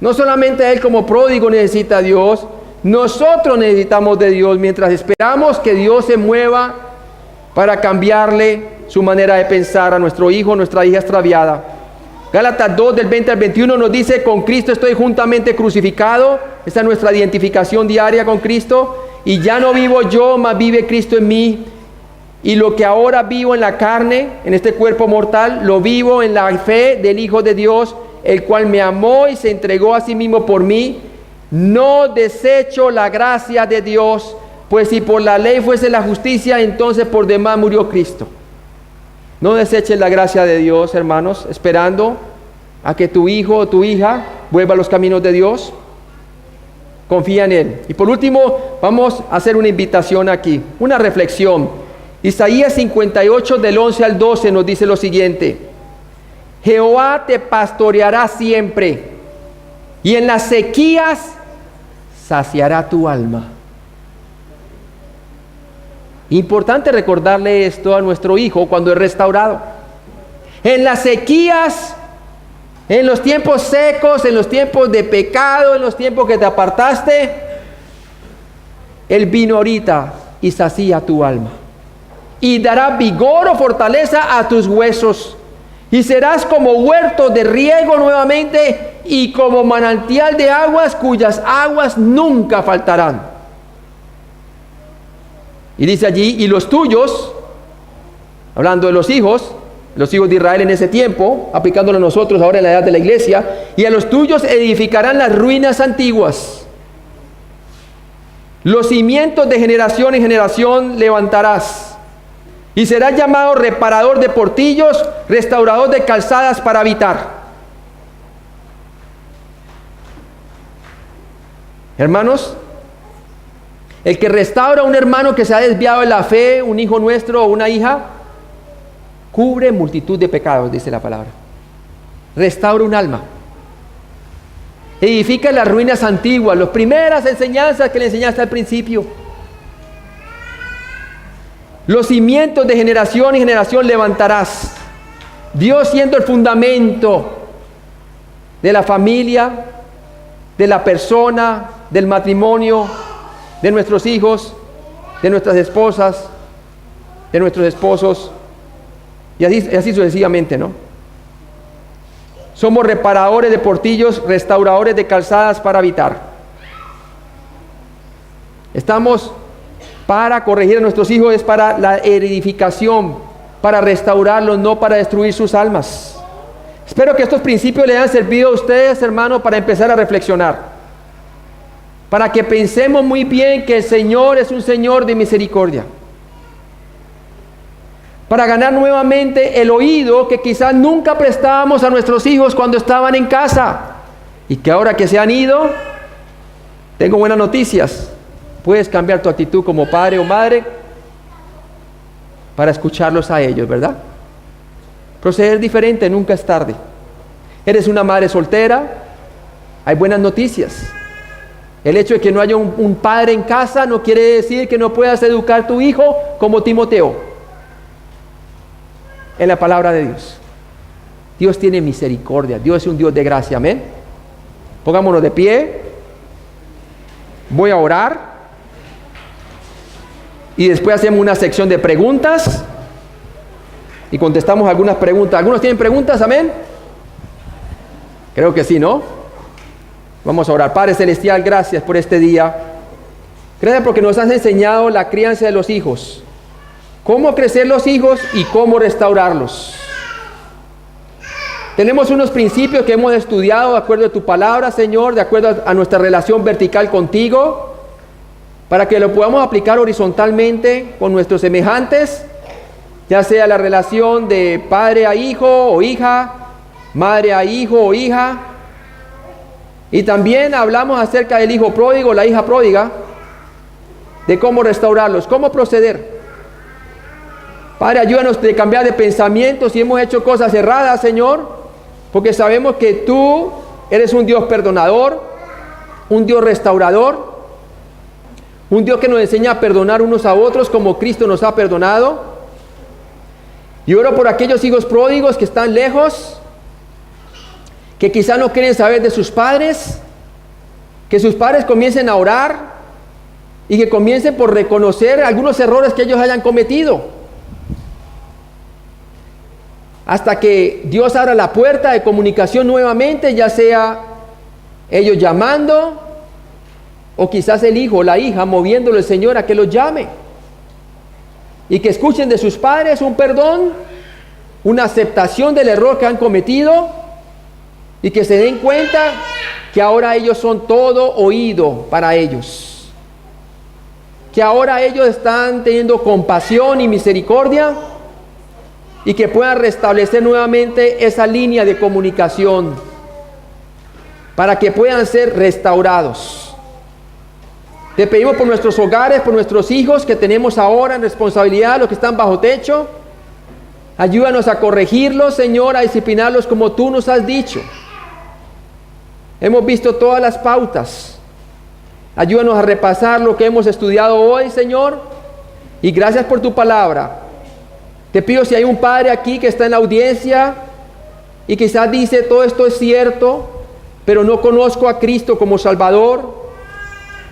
No solamente Él como pródigo necesita a Dios, nosotros necesitamos de Dios mientras esperamos que Dios se mueva para cambiarle su manera de pensar a nuestro hijo, nuestra hija extraviada. Gálatas 2 del 20 al 21 nos dice: con Cristo estoy juntamente crucificado. Esa es nuestra identificación diaria con Cristo. Y ya no vivo yo, mas vive Cristo en mí. Y lo que ahora vivo en la carne, en este cuerpo mortal, lo vivo en la fe del Hijo de Dios, el cual me amó y se entregó a sí mismo por mí. No desecho la gracia de Dios, pues si por la ley fuese la justicia, entonces por demás murió Cristo. No deseches la gracia de Dios, hermanos, esperando a que tu hijo o tu hija vuelva a los caminos de Dios. Confía en Él. Y por último, vamos a hacer una invitación aquí, una reflexión. Isaías 58 del 11 al 12 nos dice lo siguiente: Jehová te pastoreará siempre, y en las sequías saciará tu alma. Importante recordarle esto a nuestro hijo cuando es restaurado. En las sequías, en los tiempos secos, en los tiempos de pecado, en los tiempos que te apartaste, Él vino ahorita y sacía tu alma. Y dará vigor o fortaleza a tus huesos. Y serás como huerto de riego nuevamente y como manantial de aguas cuyas aguas nunca faltarán. Y dice allí: y los tuyos, hablando de los hijos de Israel en ese tiempo, aplicándolo a nosotros ahora en la edad de la iglesia, y a los tuyos edificarán las ruinas antiguas. Los cimientos de generación en generación levantarás. Y serás llamado reparador de portillos, restaurador de calzadas para habitar. Hermanos, el que restaura a un hermano que se ha desviado de la fe, un hijo nuestro o una hija, cubre multitud de pecados, dice la palabra. Restaura un alma. Edifica las ruinas antiguas, las primeras enseñanzas que le enseñaste al principio. Los cimientos de generación y generación levantarás. Dios siendo el fundamento de la familia, de la persona, del matrimonio, de nuestros hijos, de nuestras esposas, de nuestros esposos, y así sucesivamente, ¿no? Somos reparadores de portillos, restauradores de calzadas para habitar. Estamos para corregir a nuestros hijos, es para la edificación, para restaurarlos, no para destruir sus almas. Espero que estos principios le hayan servido a ustedes, hermanos, para empezar a reflexionar. Para que pensemos muy bien que el Señor es un Señor de misericordia. Para ganar nuevamente el oído que quizás nunca prestábamos a nuestros hijos cuando estaban en casa. Y que ahora que se han ido, tengo buenas noticias. Puedes cambiar tu actitud como padre o madre para escucharlos a ellos, ¿verdad? Proceder diferente nunca es tarde. Eres una madre soltera, hay buenas noticias. El hecho de que no haya un padre en casa no quiere decir que no puedas educar a tu hijo como Timoteo en la palabra de Dios. Dios tiene misericordia, Dios es un Dios de gracia, amén. Pongámonos de pie, voy a orar y después hacemos una sección de preguntas y contestamos algunas preguntas. ¿Algunos tienen preguntas, amén? Creo que sí, ¿no? Vamos a orar. Padre Celestial, gracias por este día. Gracias porque nos has enseñado la crianza de los hijos. Cómo crecer los hijos y cómo restaurarlos. Tenemos unos principios que hemos estudiado de acuerdo a tu palabra, Señor, de acuerdo a nuestra relación vertical contigo, para que lo podamos aplicar horizontalmente con nuestros semejantes, ya sea la relación de padre a hijo o hija, madre a hijo o hija. Y también hablamos acerca del hijo pródigo, la hija pródiga, de cómo restaurarlos, cómo proceder. Padre, ayúdanos de cambiar de pensamientos si hemos hecho cosas erradas, Señor, porque sabemos que tú eres un Dios perdonador, un Dios restaurador, Un Dios que nos enseña a perdonar unos a otros como Cristo nos ha perdonado. Y oro por aquellos hijos pródigos que están lejos, que quizá no quieren saber de sus padres, que sus padres comiencen a orar y que comiencen por reconocer algunos errores que ellos hayan cometido, hasta que Dios abra la puerta de comunicación nuevamente, ya sea ellos llamando o quizás el hijo o la hija moviéndolo el Señor a que los llame, y que escuchen de sus padres un perdón, una aceptación del error que han cometido, y que se den cuenta que ahora ellos son todo oído para ellos, que ahora ellos están teniendo compasión y misericordia, y que puedan restablecer nuevamente esa línea de comunicación para que puedan ser restaurados. Te pedimos por nuestros hogares, por nuestros hijos que tenemos ahora en responsabilidad, los que están bajo techo. Ayúdanos a corregirlos, Señor, a disciplinarlos como tú nos has dicho. Hemos visto todas las pautas. Ayúdanos a repasar lo que hemos estudiado hoy, Señor, y gracias por tu palabra. Te pido, si hay un padre aquí que está en la audiencia y quizás dice, todo esto es cierto, pero no conozco a Cristo como Salvador,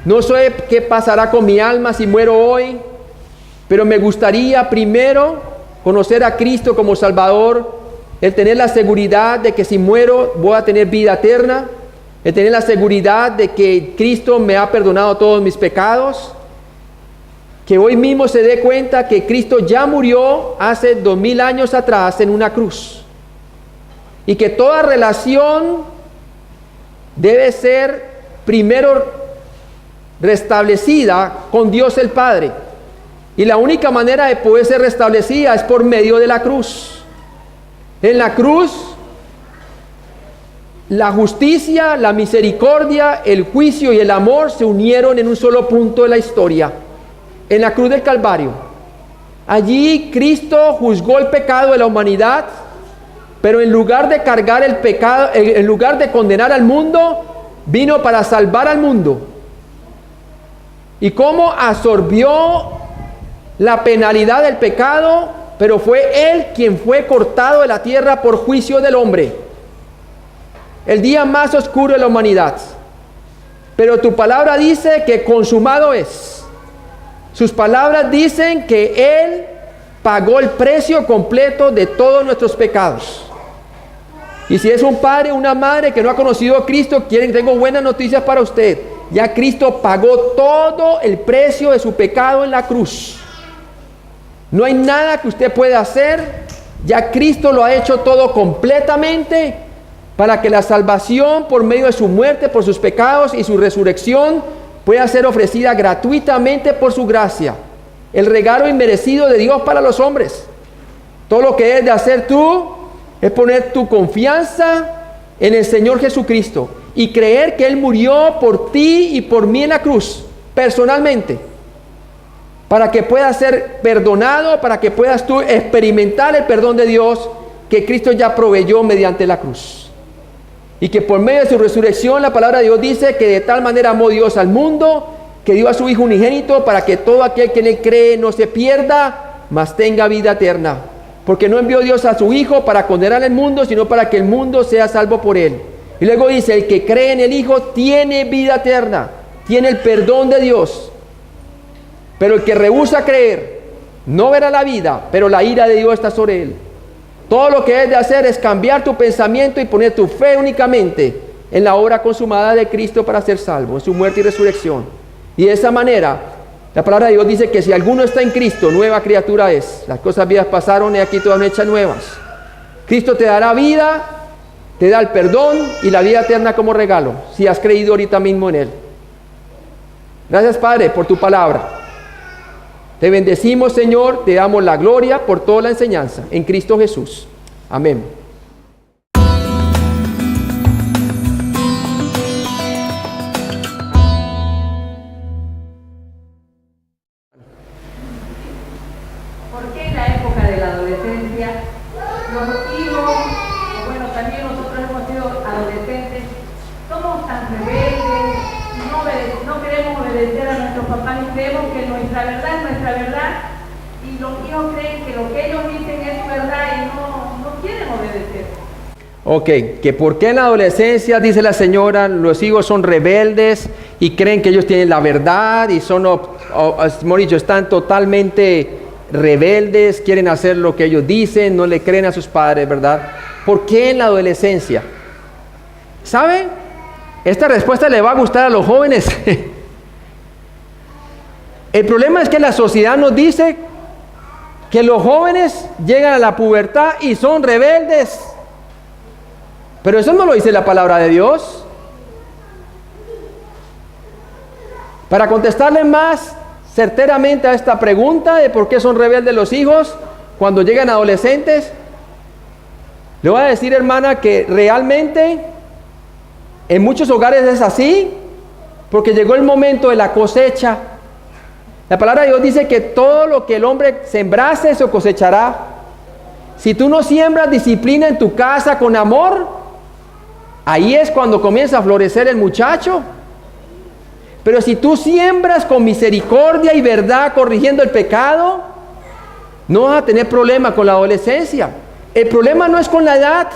no sé qué pasará con mi alma si muero hoy, pero me gustaría primero conocer a Cristo como Salvador, el tener la seguridad de que si muero voy a tener vida eterna, el tener la seguridad de que Cristo me ha perdonado todos mis pecados, que hoy mismo se dé cuenta que Cristo ya murió hace 2000 años atrás en una cruz, y que toda relación debe ser primero restablecida con Dios el Padre, y la única manera de poder ser restablecida es por medio de la cruz. En la cruz, la justicia, la misericordia, el juicio y el amor se unieron en un solo punto de la historia, en la cruz del Calvario. Allí Cristo juzgó el pecado de la humanidad, pero en lugar de cargar el pecado, en lugar de condenar al mundo, vino para salvar al mundo. Y cómo absorbió la penalidad del pecado, pero fue Él quien fue cortado de la tierra por juicio del hombre. El día más oscuro de la humanidad. Pero tu palabra dice que consumado es. Sus palabras dicen que Él pagó el precio completo de todos nuestros pecados. Y si es un padre o una madre que no ha conocido a Cristo, tengo buenas noticias para usted. Ya Cristo pagó todo el precio de su pecado en la cruz. No hay nada que usted pueda hacer. Ya Cristo lo ha hecho todo completamente para que la salvación por medio de su muerte, por sus pecados y su resurrección pueda ser ofrecida gratuitamente por su gracia. El regalo inmerecido de Dios para los hombres. Todo lo que debes de hacer tú es poner tu confianza en el Señor Jesucristo y creer que Él murió por ti y por mí en la cruz, personalmente, para que puedas ser perdonado, para que puedas tú experimentar el perdón de Dios que Cristo ya proveyó mediante la cruz. Y que por medio de su resurrección, la palabra de Dios dice que de tal manera amó Dios al mundo, que dio a su Hijo unigénito para que todo aquel que en Él cree no se pierda, mas tenga vida eterna. Porque no envió Dios a su Hijo para condenar al mundo, sino para que el mundo sea salvo por Él. Y luego dice, el que cree en el Hijo tiene vida eterna, tiene el perdón de Dios. Pero el que rehúsa creer, no verá la vida, pero la ira de Dios está sobre él. Todo lo que debes de hacer es cambiar tu pensamiento y poner tu fe únicamente en la obra consumada de Cristo para ser salvo, en su muerte y resurrección. Y de esa manera, la palabra de Dios dice que si alguno está en Cristo, nueva criatura es. Las cosas viejas pasaron y aquí todas son hechas nuevas. Cristo te dará vida, te da el perdón y la vida eterna como regalo, si has creído ahorita mismo en Él. Gracias, Padre, por tu palabra. Te bendecimos, Señor, te damos la gloria por toda la enseñanza en Cristo Jesús. Amén. ¿Por qué en la época de la adolescencia los hijos, o bueno, también nosotros hemos sido adolescentes, somos tan rebeldes, no queremos obedecer a nuestros papás creemos que nuestra verdad es nuestra verdad y los hijos creen que lo que ellos dicen es verdad y no quieren obedecer. Ok, que por qué en la adolescencia, dice la señora, los hijos son rebeldes y creen que ellos tienen la verdad y son, están totalmente rebeldes, quieren hacer lo que ellos dicen, no le creen a sus padres, ¿verdad? ¿Por qué en la adolescencia? ¿Saben? Esta respuesta le va a gustar a los jóvenes. El problema es que la sociedad nos dice que los jóvenes llegan a la pubertad y son rebeldes. Pero eso no lo dice la palabra de Dios. Para contestarle más certeramente a esta pregunta de por qué son rebeldes los hijos cuando llegan adolescentes, le voy a decir, hermana, que realmente en muchos hogares es así, porque llegó el momento de la cosecha. La palabra de Dios dice que todo lo que el hombre sembrase, eso cosechará. Si tú no siembras disciplina en tu casa con amor, ahí es cuando comienza a florecer el muchacho. Pero si tú siembras con misericordia y verdad, corrigiendo el pecado, no vas a tener problema con la adolescencia. El problema no es con la edad.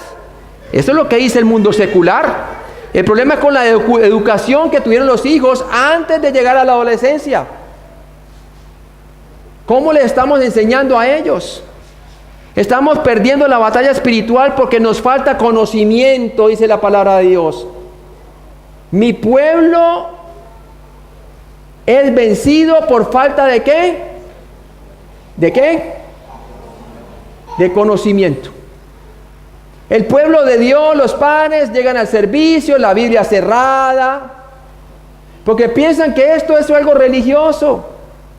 Eso es lo que dice el mundo secular. El problema es con la educación que tuvieron los hijos antes de llegar a la adolescencia. ¿Cómo les estamos enseñando a ellos? Estamos perdiendo la batalla espiritual porque nos falta conocimiento, dice la palabra de Dios. Mi pueblo es vencido por falta de ¿qué? ¿De qué? De conocimiento. El pueblo de Dios, los padres, llegan al servicio, la Biblia cerrada, porque piensan que esto es algo religioso.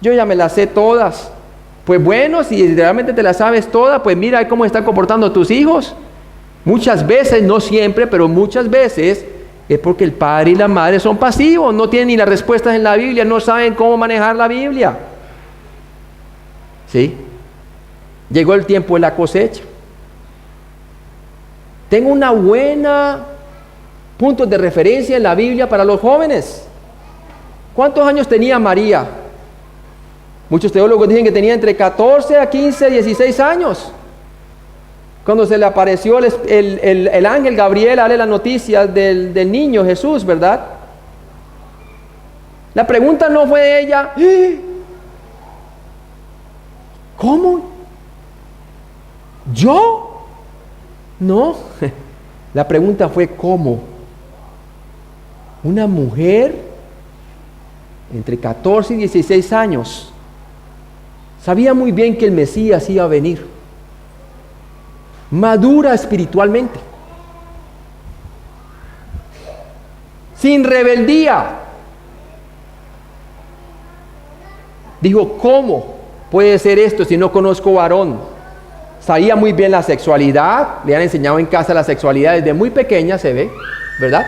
Yo ya me las sé todas. Pues bueno, si realmente te las sabes todas, pues mira cómo están comportando tus hijos. Muchas veces, no siempre, pero muchas veces es porque el padre y la madre son pasivos, no tienen ni las respuestas en la Biblia, no saben cómo manejar la Biblia. ¿Sí? Llegó el tiempo de la cosecha. Tengo una buena punto de referencia en la Biblia para los jóvenes. ¿Cuántos años tenía María? Muchos teólogos dicen que tenía entre 14 a 15, 16 años. Cuando se le apareció el ángel Gabriel a darle la noticia del niño Jesús, ¿verdad? La pregunta no fue de ella, ¿cómo? ¿Yo? No, la pregunta fue ¿cómo? Una mujer entre 14 y 16 años sabía muy bien que el Mesías iba a venir, madura espiritualmente, sin rebeldía. Dijo, ¿cómo puede ser esto si no conozco varón? Sabía muy bien la sexualidad, le han enseñado en casa la sexualidad desde muy pequeña, se ve, ¿verdad?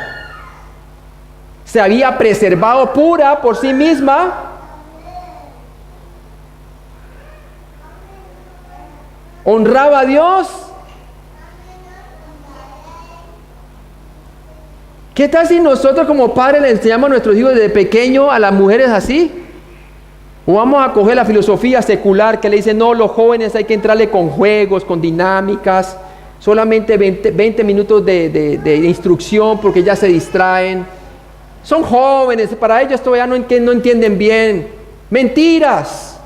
Se había preservado pura por sí misma. Honraba a Dios. ¿Qué tal si nosotros como padres le enseñamos a nuestros hijos desde pequeño a las mujeres así? ¿O vamos a coger la filosofía secular que le dice, no, los jóvenes hay que entrarle con juegos, con dinámicas, solamente 20 minutos de instrucción porque ya se distraen? Son jóvenes, para ellos todavía no entienden bien. Mentiras.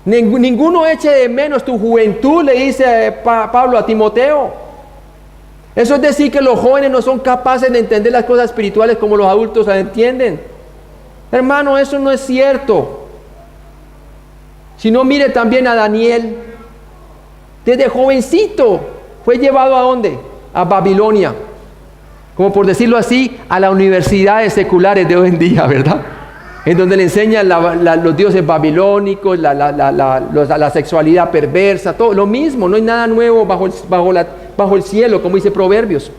Ninguno eche de menos tu juventud, le dice Pablo a Timoteo. Eso es decir que los jóvenes no son capaces de entender las cosas espirituales como los adultos las entienden. Hermano, eso no es cierto. Si no, mire también a Daniel. Desde jovencito fue llevado ¿a dónde? A Babilonia. Como por decirlo así, a las universidades seculares de hoy en día, ¿verdad? En donde le enseñan los dioses babilónicos, la sexualidad perversa, todo lo mismo. No hay nada nuevo bajo el cielo, como dice Proverbios.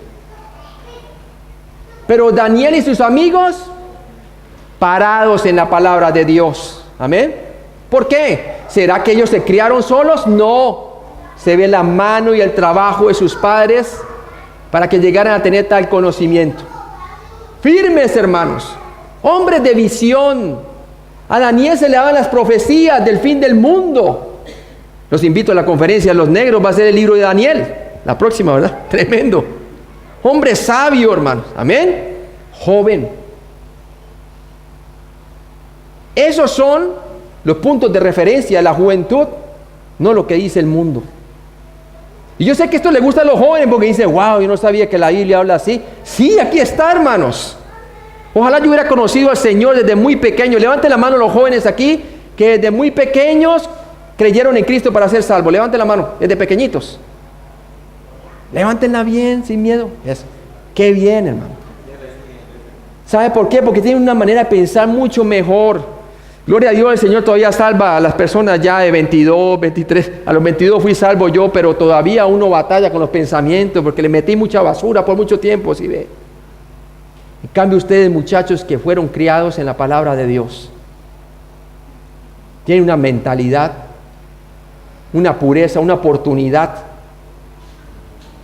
Pero Daniel y sus amigos parados en la palabra de Dios. Amén. ¿Por qué? ¿Será que ellos se criaron solos? No. Se ve la mano y el trabajo de sus padres para que llegaran a tener tal conocimiento. Firmes, hermanos. Hombres de visión. A Daniel se le daban las profecías del fin del mundo. Los invito a la conferencia de los negros, va a ser el libro de Daniel. La próxima, ¿verdad? Tremendo. Hombre sabio, hermanos. Amén. Joven. Esos son los puntos de referencia de la juventud, no lo que dice el mundo. Y yo sé que esto le gusta a los jóvenes porque dicen, wow, yo no sabía que la Biblia habla así. Sí, aquí está, hermanos. Ojalá yo hubiera conocido al Señor desde muy pequeño. Levanten la mano los jóvenes aquí que desde muy pequeños creyeron en Cristo para ser salvos. Levanten la mano, desde pequeñitos. Levántenla bien, sin miedo. Eso. Qué bien, hermano. ¿Sabe por qué? Porque tienen una manera de pensar mucho mejor. Gloria a Dios, el Señor todavía salva a las personas ya de 22, 23. A los 22 fui salvo yo, pero todavía uno batalla con los pensamientos porque le metí mucha basura por mucho tiempo, ¿sí ve? En cambio ustedes, muchachos que fueron criados en la palabra de Dios, tienen una mentalidad, una pureza, una oportunidad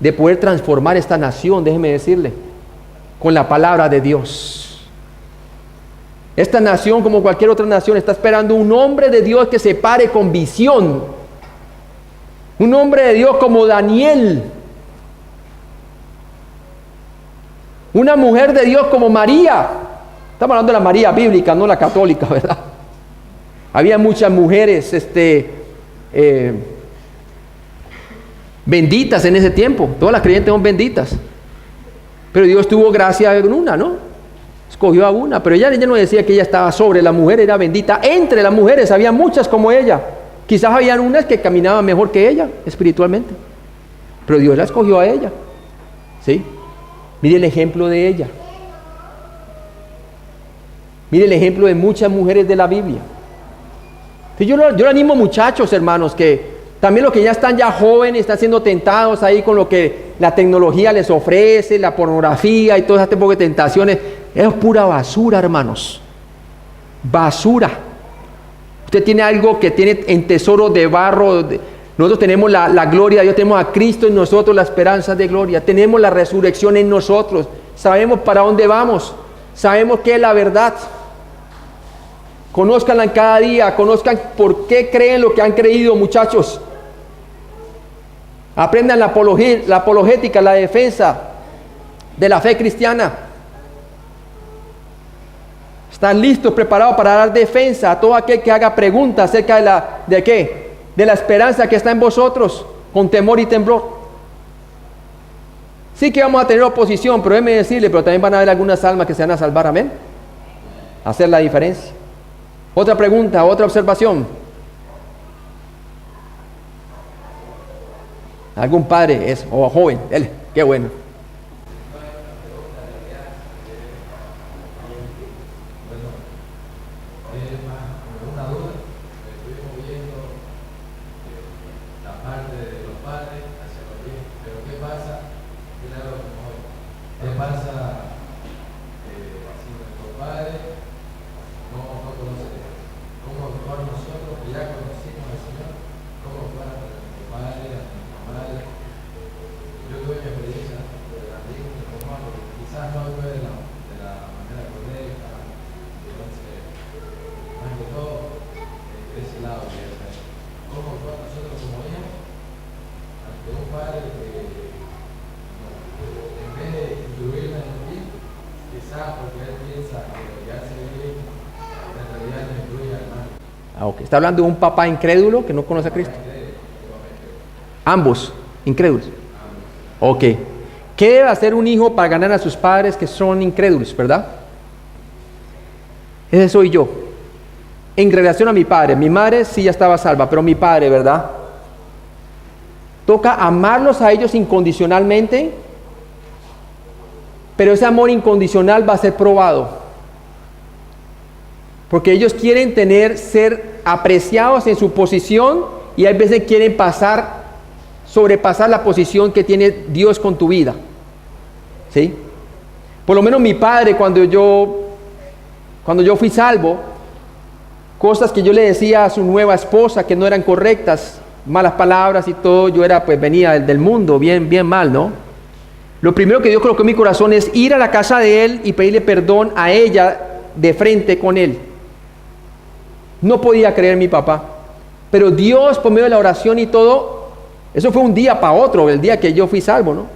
de poder transformar esta nación, déjeme decirle, con la palabra de Dios. Esta nación, como cualquier otra nación, está esperando un hombre de Dios que se pare con visión. Un hombre de Dios como Daniel. Una mujer de Dios como María. Estamos hablando de la María bíblica, no la católica, ¿verdad? Había muchas mujeres benditas en ese tiempo. Todas las creyentes son benditas. Pero Dios tuvo gracia en una, ¿no? Escogió a una, pero ella no decía que ella estaba sobre la mujer, era bendita. Entre las mujeres había muchas como ella. Quizás habían unas que caminaban mejor que ella espiritualmente, pero Dios la escogió a ella. ¿Sí? Mire el ejemplo de ella. Mire el ejemplo de muchas mujeres de la Biblia. Yo le animo, muchachos, hermanos, que también los que ya están jóvenes, están siendo tentados ahí con lo que la tecnología les ofrece, la pornografía y todo ese tipo de tentaciones. Es pura basura, hermanos. Basura. Usted tiene algo que tiene en tesoro de barro. Nosotros tenemos la gloria de Dios, tenemos a Cristo en nosotros, la esperanza de gloria. Tenemos la resurrección en nosotros. Sabemos para dónde vamos. Sabemos qué es la verdad. Conózcanla en cada día. Conozcan por qué creen lo que han creído, muchachos. Aprendan la apologética, la defensa de la fe cristiana. Están listos, preparados para dar defensa a todo aquel que haga preguntas acerca ¿de qué? De la esperanza que está en vosotros, con temor y temblor. Sí que vamos a tener oposición, pero déjeme decirle, pero también van a haber algunas almas que se van a salvar, amén. Hacer la diferencia. Otra pregunta, otra observación. Algún padre o joven, él, qué bueno. Okay. Está hablando de un papá incrédulo que no conoce a Cristo. Ambos incrédulos. Ok. ¿Qué debe hacer un hijo para ganar a sus padres que son incrédulos, verdad? Ese soy yo. En relación a mi padre, mi madre sí ya estaba salva, pero mi padre, ¿verdad? Toca amarlos a ellos incondicionalmente, pero ese amor incondicional va a ser probado. Porque ellos quieren ser apreciados en su posición y a veces quieren sobrepasar la posición que tiene Dios con tu vida. ¿Sí? Por lo menos mi padre, cuando yo fui salvo, cosas que yo le decía a su nueva esposa que no eran correctas, malas palabras y todo, yo venía del mundo, bien mal, ¿no? Lo primero que Dios colocó en mi corazón es ir a la casa de él y pedirle perdón a ella de frente con él. No podía creer mi papá. Pero Dios, por medio de la oración y todo, eso fue un día para otro, el día que yo fui salvo, ¿no?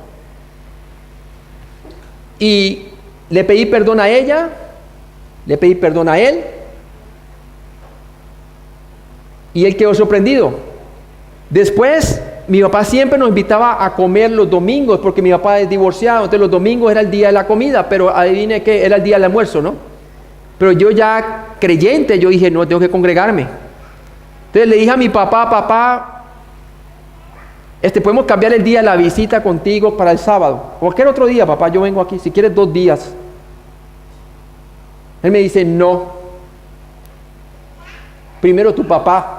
Y le pedí perdón a ella, le pedí perdón a él, y él quedó sorprendido. Después, mi papá siempre nos invitaba a comer los domingos, porque mi papá es divorciado, entonces los domingos era el día de la comida, pero adivine que era el día del almuerzo, ¿no? Pero yo ya creyente, yo dije, no, tengo que congregarme. Entonces le dije a mi papá, papá, podemos cambiar el día de la visita contigo para el sábado. Cualquier otro día, papá, yo vengo aquí, si quieres 2 días. Él me dice, no. Primero tu papá.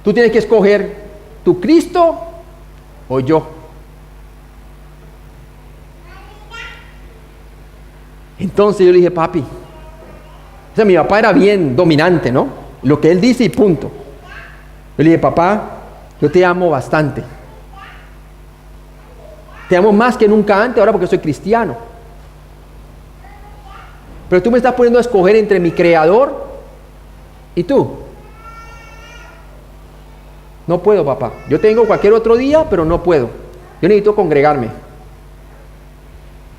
Tú tienes que escoger tu Cristo o yo. Entonces yo le dije, papi. O sea, mi papá era bien dominante, ¿no? Lo que él dice y punto. Yo le dije, papá, yo te amo bastante. Te amo más que nunca antes, ahora porque soy cristiano. Pero tú me estás poniendo a escoger entre mi creador y tú. No puedo, papá. Yo tengo cualquier otro día, pero no puedo. Yo necesito congregarme.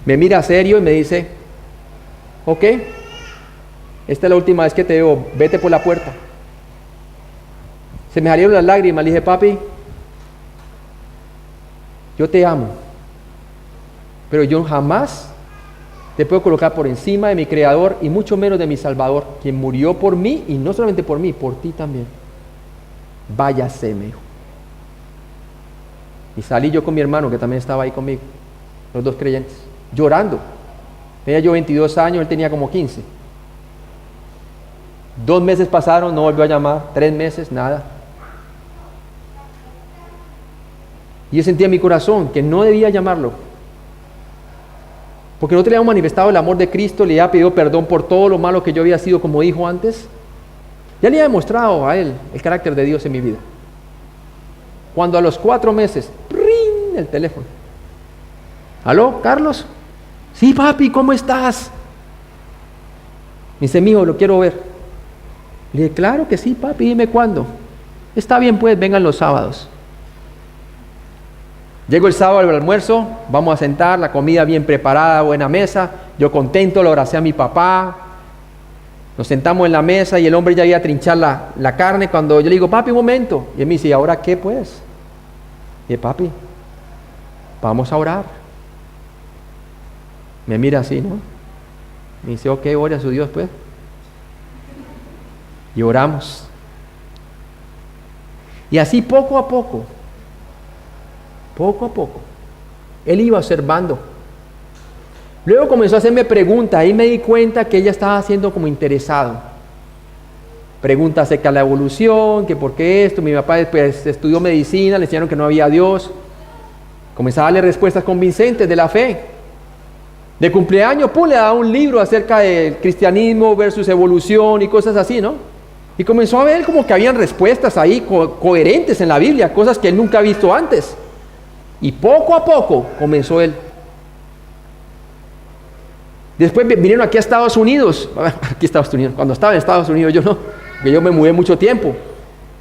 Me mira serio y me dice, ok, esta es la última vez que te veo, vete por la puerta. Se me salieron las lágrimas, le dije, papi, yo te amo, pero yo jamás te puedo colocar por encima de mi Creador y mucho menos de mi Salvador, quien murió por mí y no solamente por mí, por ti también. Váyase, me dijo. Y salí yo con mi hermano que también estaba ahí conmigo, los 2 creyentes, llorando. Tenía yo 22 años, él tenía como 15. 2 meses pasaron, no volvió a llamar. 3 meses, nada. Y yo sentía en mi corazón que no debía llamarlo, porque no te le habíamos manifestado el amor de Cristo, le había pedido perdón por todo lo malo que yo había sido, como dijo antes. Ya le había demostrado a él el carácter de Dios en mi vida. Cuando a los 4 meses, ¡ring!, el teléfono. ¿Aló, Carlos? Sí, papi, ¿cómo estás? Me dice, mijo, lo quiero ver. Le dije, claro que sí, papi, dime cuándo. Está bien, pues, vengan los sábados. Llego el sábado al almuerzo, vamos a sentar, la comida bien preparada, buena mesa. Yo contento, lo abracé a mi papá. Nos sentamos en la mesa y el hombre ya iba a trinchar la carne. Cuando yo le digo, papi, un momento. Y él me dice, ¿y ahora qué, pues? Y dije, papi, vamos a orar. Me mira así, ¿no? Me dice, ok, ore a su Dios, pues. Y oramos. Y así poco a poco, él iba observando. Luego comenzó a hacerme preguntas, ahí me di cuenta que ella estaba siendo como interesado. Preguntas acerca de la evolución, que por qué esto, mi papá después estudió medicina, le enseñaron que no había Dios. Comenzaba a darle respuestas convincentes de la fe. De cumpleaños, le daba un libro acerca del cristianismo versus evolución y cosas así, ¿no? Y comenzó a ver como que habían respuestas ahí coherentes en la Biblia, cosas que él nunca ha visto antes. Y poco a poco comenzó él. Después vinieron aquí a Estados Unidos. Cuando estaba en Estados Unidos yo no, porque yo me mudé mucho tiempo.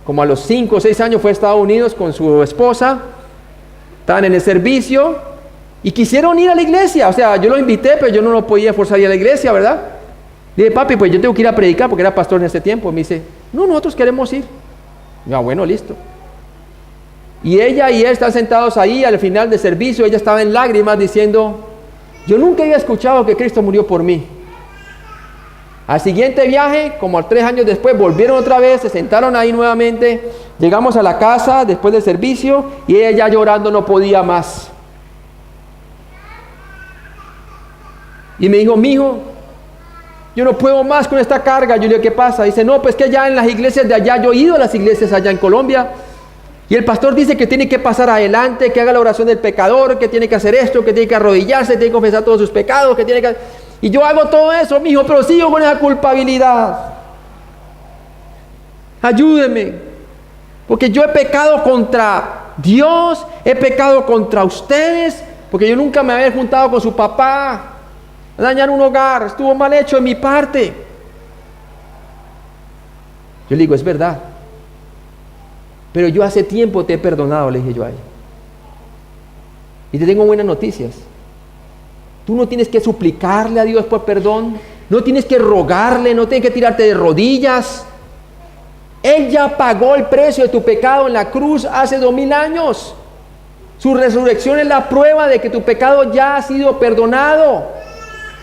Como a los 5 o 6 años fue a Estados Unidos con su esposa. Estaban en el servicio y quisieron ir a la iglesia. O sea, yo los invité, pero yo no los podía forzar a ir a la iglesia, ¿verdad? Le dije, papi, pues yo tengo que ir a predicar porque era pastor en ese tiempo. Me dice, no, nosotros queremos ir. Ya, bueno, listo. Y ella y él están sentados ahí al final del servicio. Ella estaba en lágrimas diciendo, yo nunca había escuchado que Cristo murió por mí. Al siguiente viaje, como 3 años después, volvieron otra vez, se sentaron ahí nuevamente. Llegamos a la casa después del servicio y ella ya llorando no podía más. Y me dijo, mijo, yo no puedo más con esta carga. Yo le digo, ¿qué pasa? Dice, no, pues que allá en las iglesias de allá, yo he ido a las iglesias allá en Colombia, y el pastor dice que tiene que pasar adelante, que haga la oración del pecador, que tiene que hacer esto, que tiene que arrodillarse, tiene que confesar todos sus pecados, que tiene que... Y yo hago todo eso, mijo, pero sigo con esa culpabilidad. Ayúdeme, porque yo he pecado contra Dios, he pecado contra ustedes, porque yo nunca me había juntado con su papá a dañar un hogar, estuvo mal hecho de mi parte. Yo le digo, es verdad. Pero yo hace tiempo te he perdonado, le dije yo a ella. Y te tengo buenas noticias. Tú no tienes que suplicarle a Dios por perdón. No tienes que rogarle, no tienes que tirarte de rodillas. Él ya pagó el precio de tu pecado en la cruz hace 2000 años. Su resurrección es la prueba de que tu pecado ya ha sido perdonado.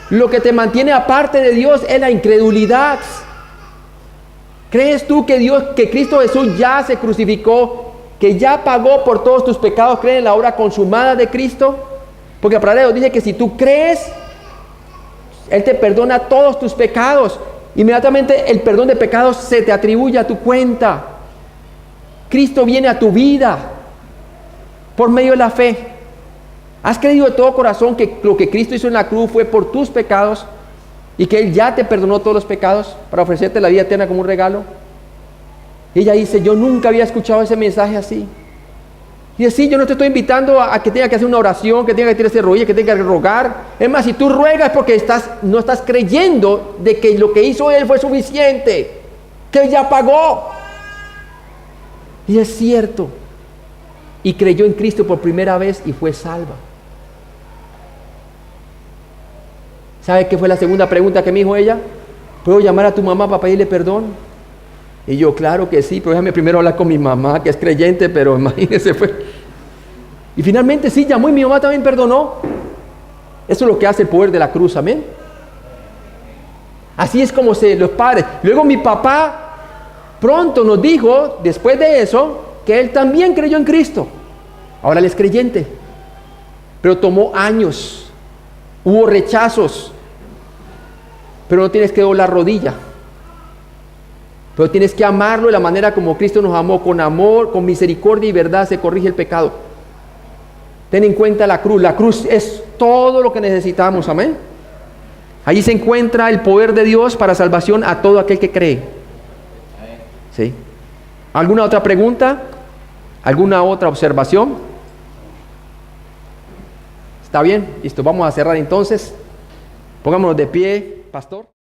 Lo que te mantiene aparte de Dios es la incredulidad. ¿Crees tú que Cristo Jesús ya se crucificó, que ya pagó por todos tus pecados? ¿Crees en la obra consumada de Cristo? Porque la palabra de Dios dice que si tú crees, Él te perdona todos tus pecados. Inmediatamente el perdón de pecados se te atribuye a tu cuenta. Cristo viene a tu vida por medio de la fe. ¿Has creído de todo corazón que lo que Cristo hizo en la cruz fue por tus pecados y que Él ya te perdonó todos los pecados para ofrecerte la vida eterna como un regalo? Y ella dice, yo nunca había escuchado ese mensaje así. Y dice, sí, yo no te estoy invitando a que tenga que hacer una oración, que tenga que tirarse rodillas, que tenga que rogar. Es más, si tú ruegas es porque no estás creyendo de que lo que hizo Él fue suficiente, que Él ya pagó. Y es cierto. Y creyó en Cristo por primera vez y fue salva. ¿Sabe qué fue la segunda pregunta que me dijo ella? ¿Puedo llamar a tu mamá para pedirle perdón? Y yo, claro que sí, pero déjame primero hablar con mi mamá, que es creyente, pero imagínese, fue. Y finalmente sí, llamó y mi mamá también perdonó. Eso es lo que hace el poder de la cruz, amén. Así es como los padres. Luego mi papá pronto nos dijo, después de eso, que él también creyó en Cristo. Ahora él es creyente. Pero tomó años. Hubo rechazos. Pero no tienes que doblar rodilla. Pero tienes que amarlo de la manera como Cristo nos amó, con amor, con misericordia y verdad se corrige el pecado. Ten en cuenta la cruz. La cruz es todo lo que necesitamos, amén. Allí se encuentra el poder de Dios para salvación a todo aquel que cree. ¿Sí? ¿Alguna otra pregunta? ¿Alguna otra observación? ¿Está bien? Listo, vamos a cerrar entonces. Pongámonos de pie, pastor.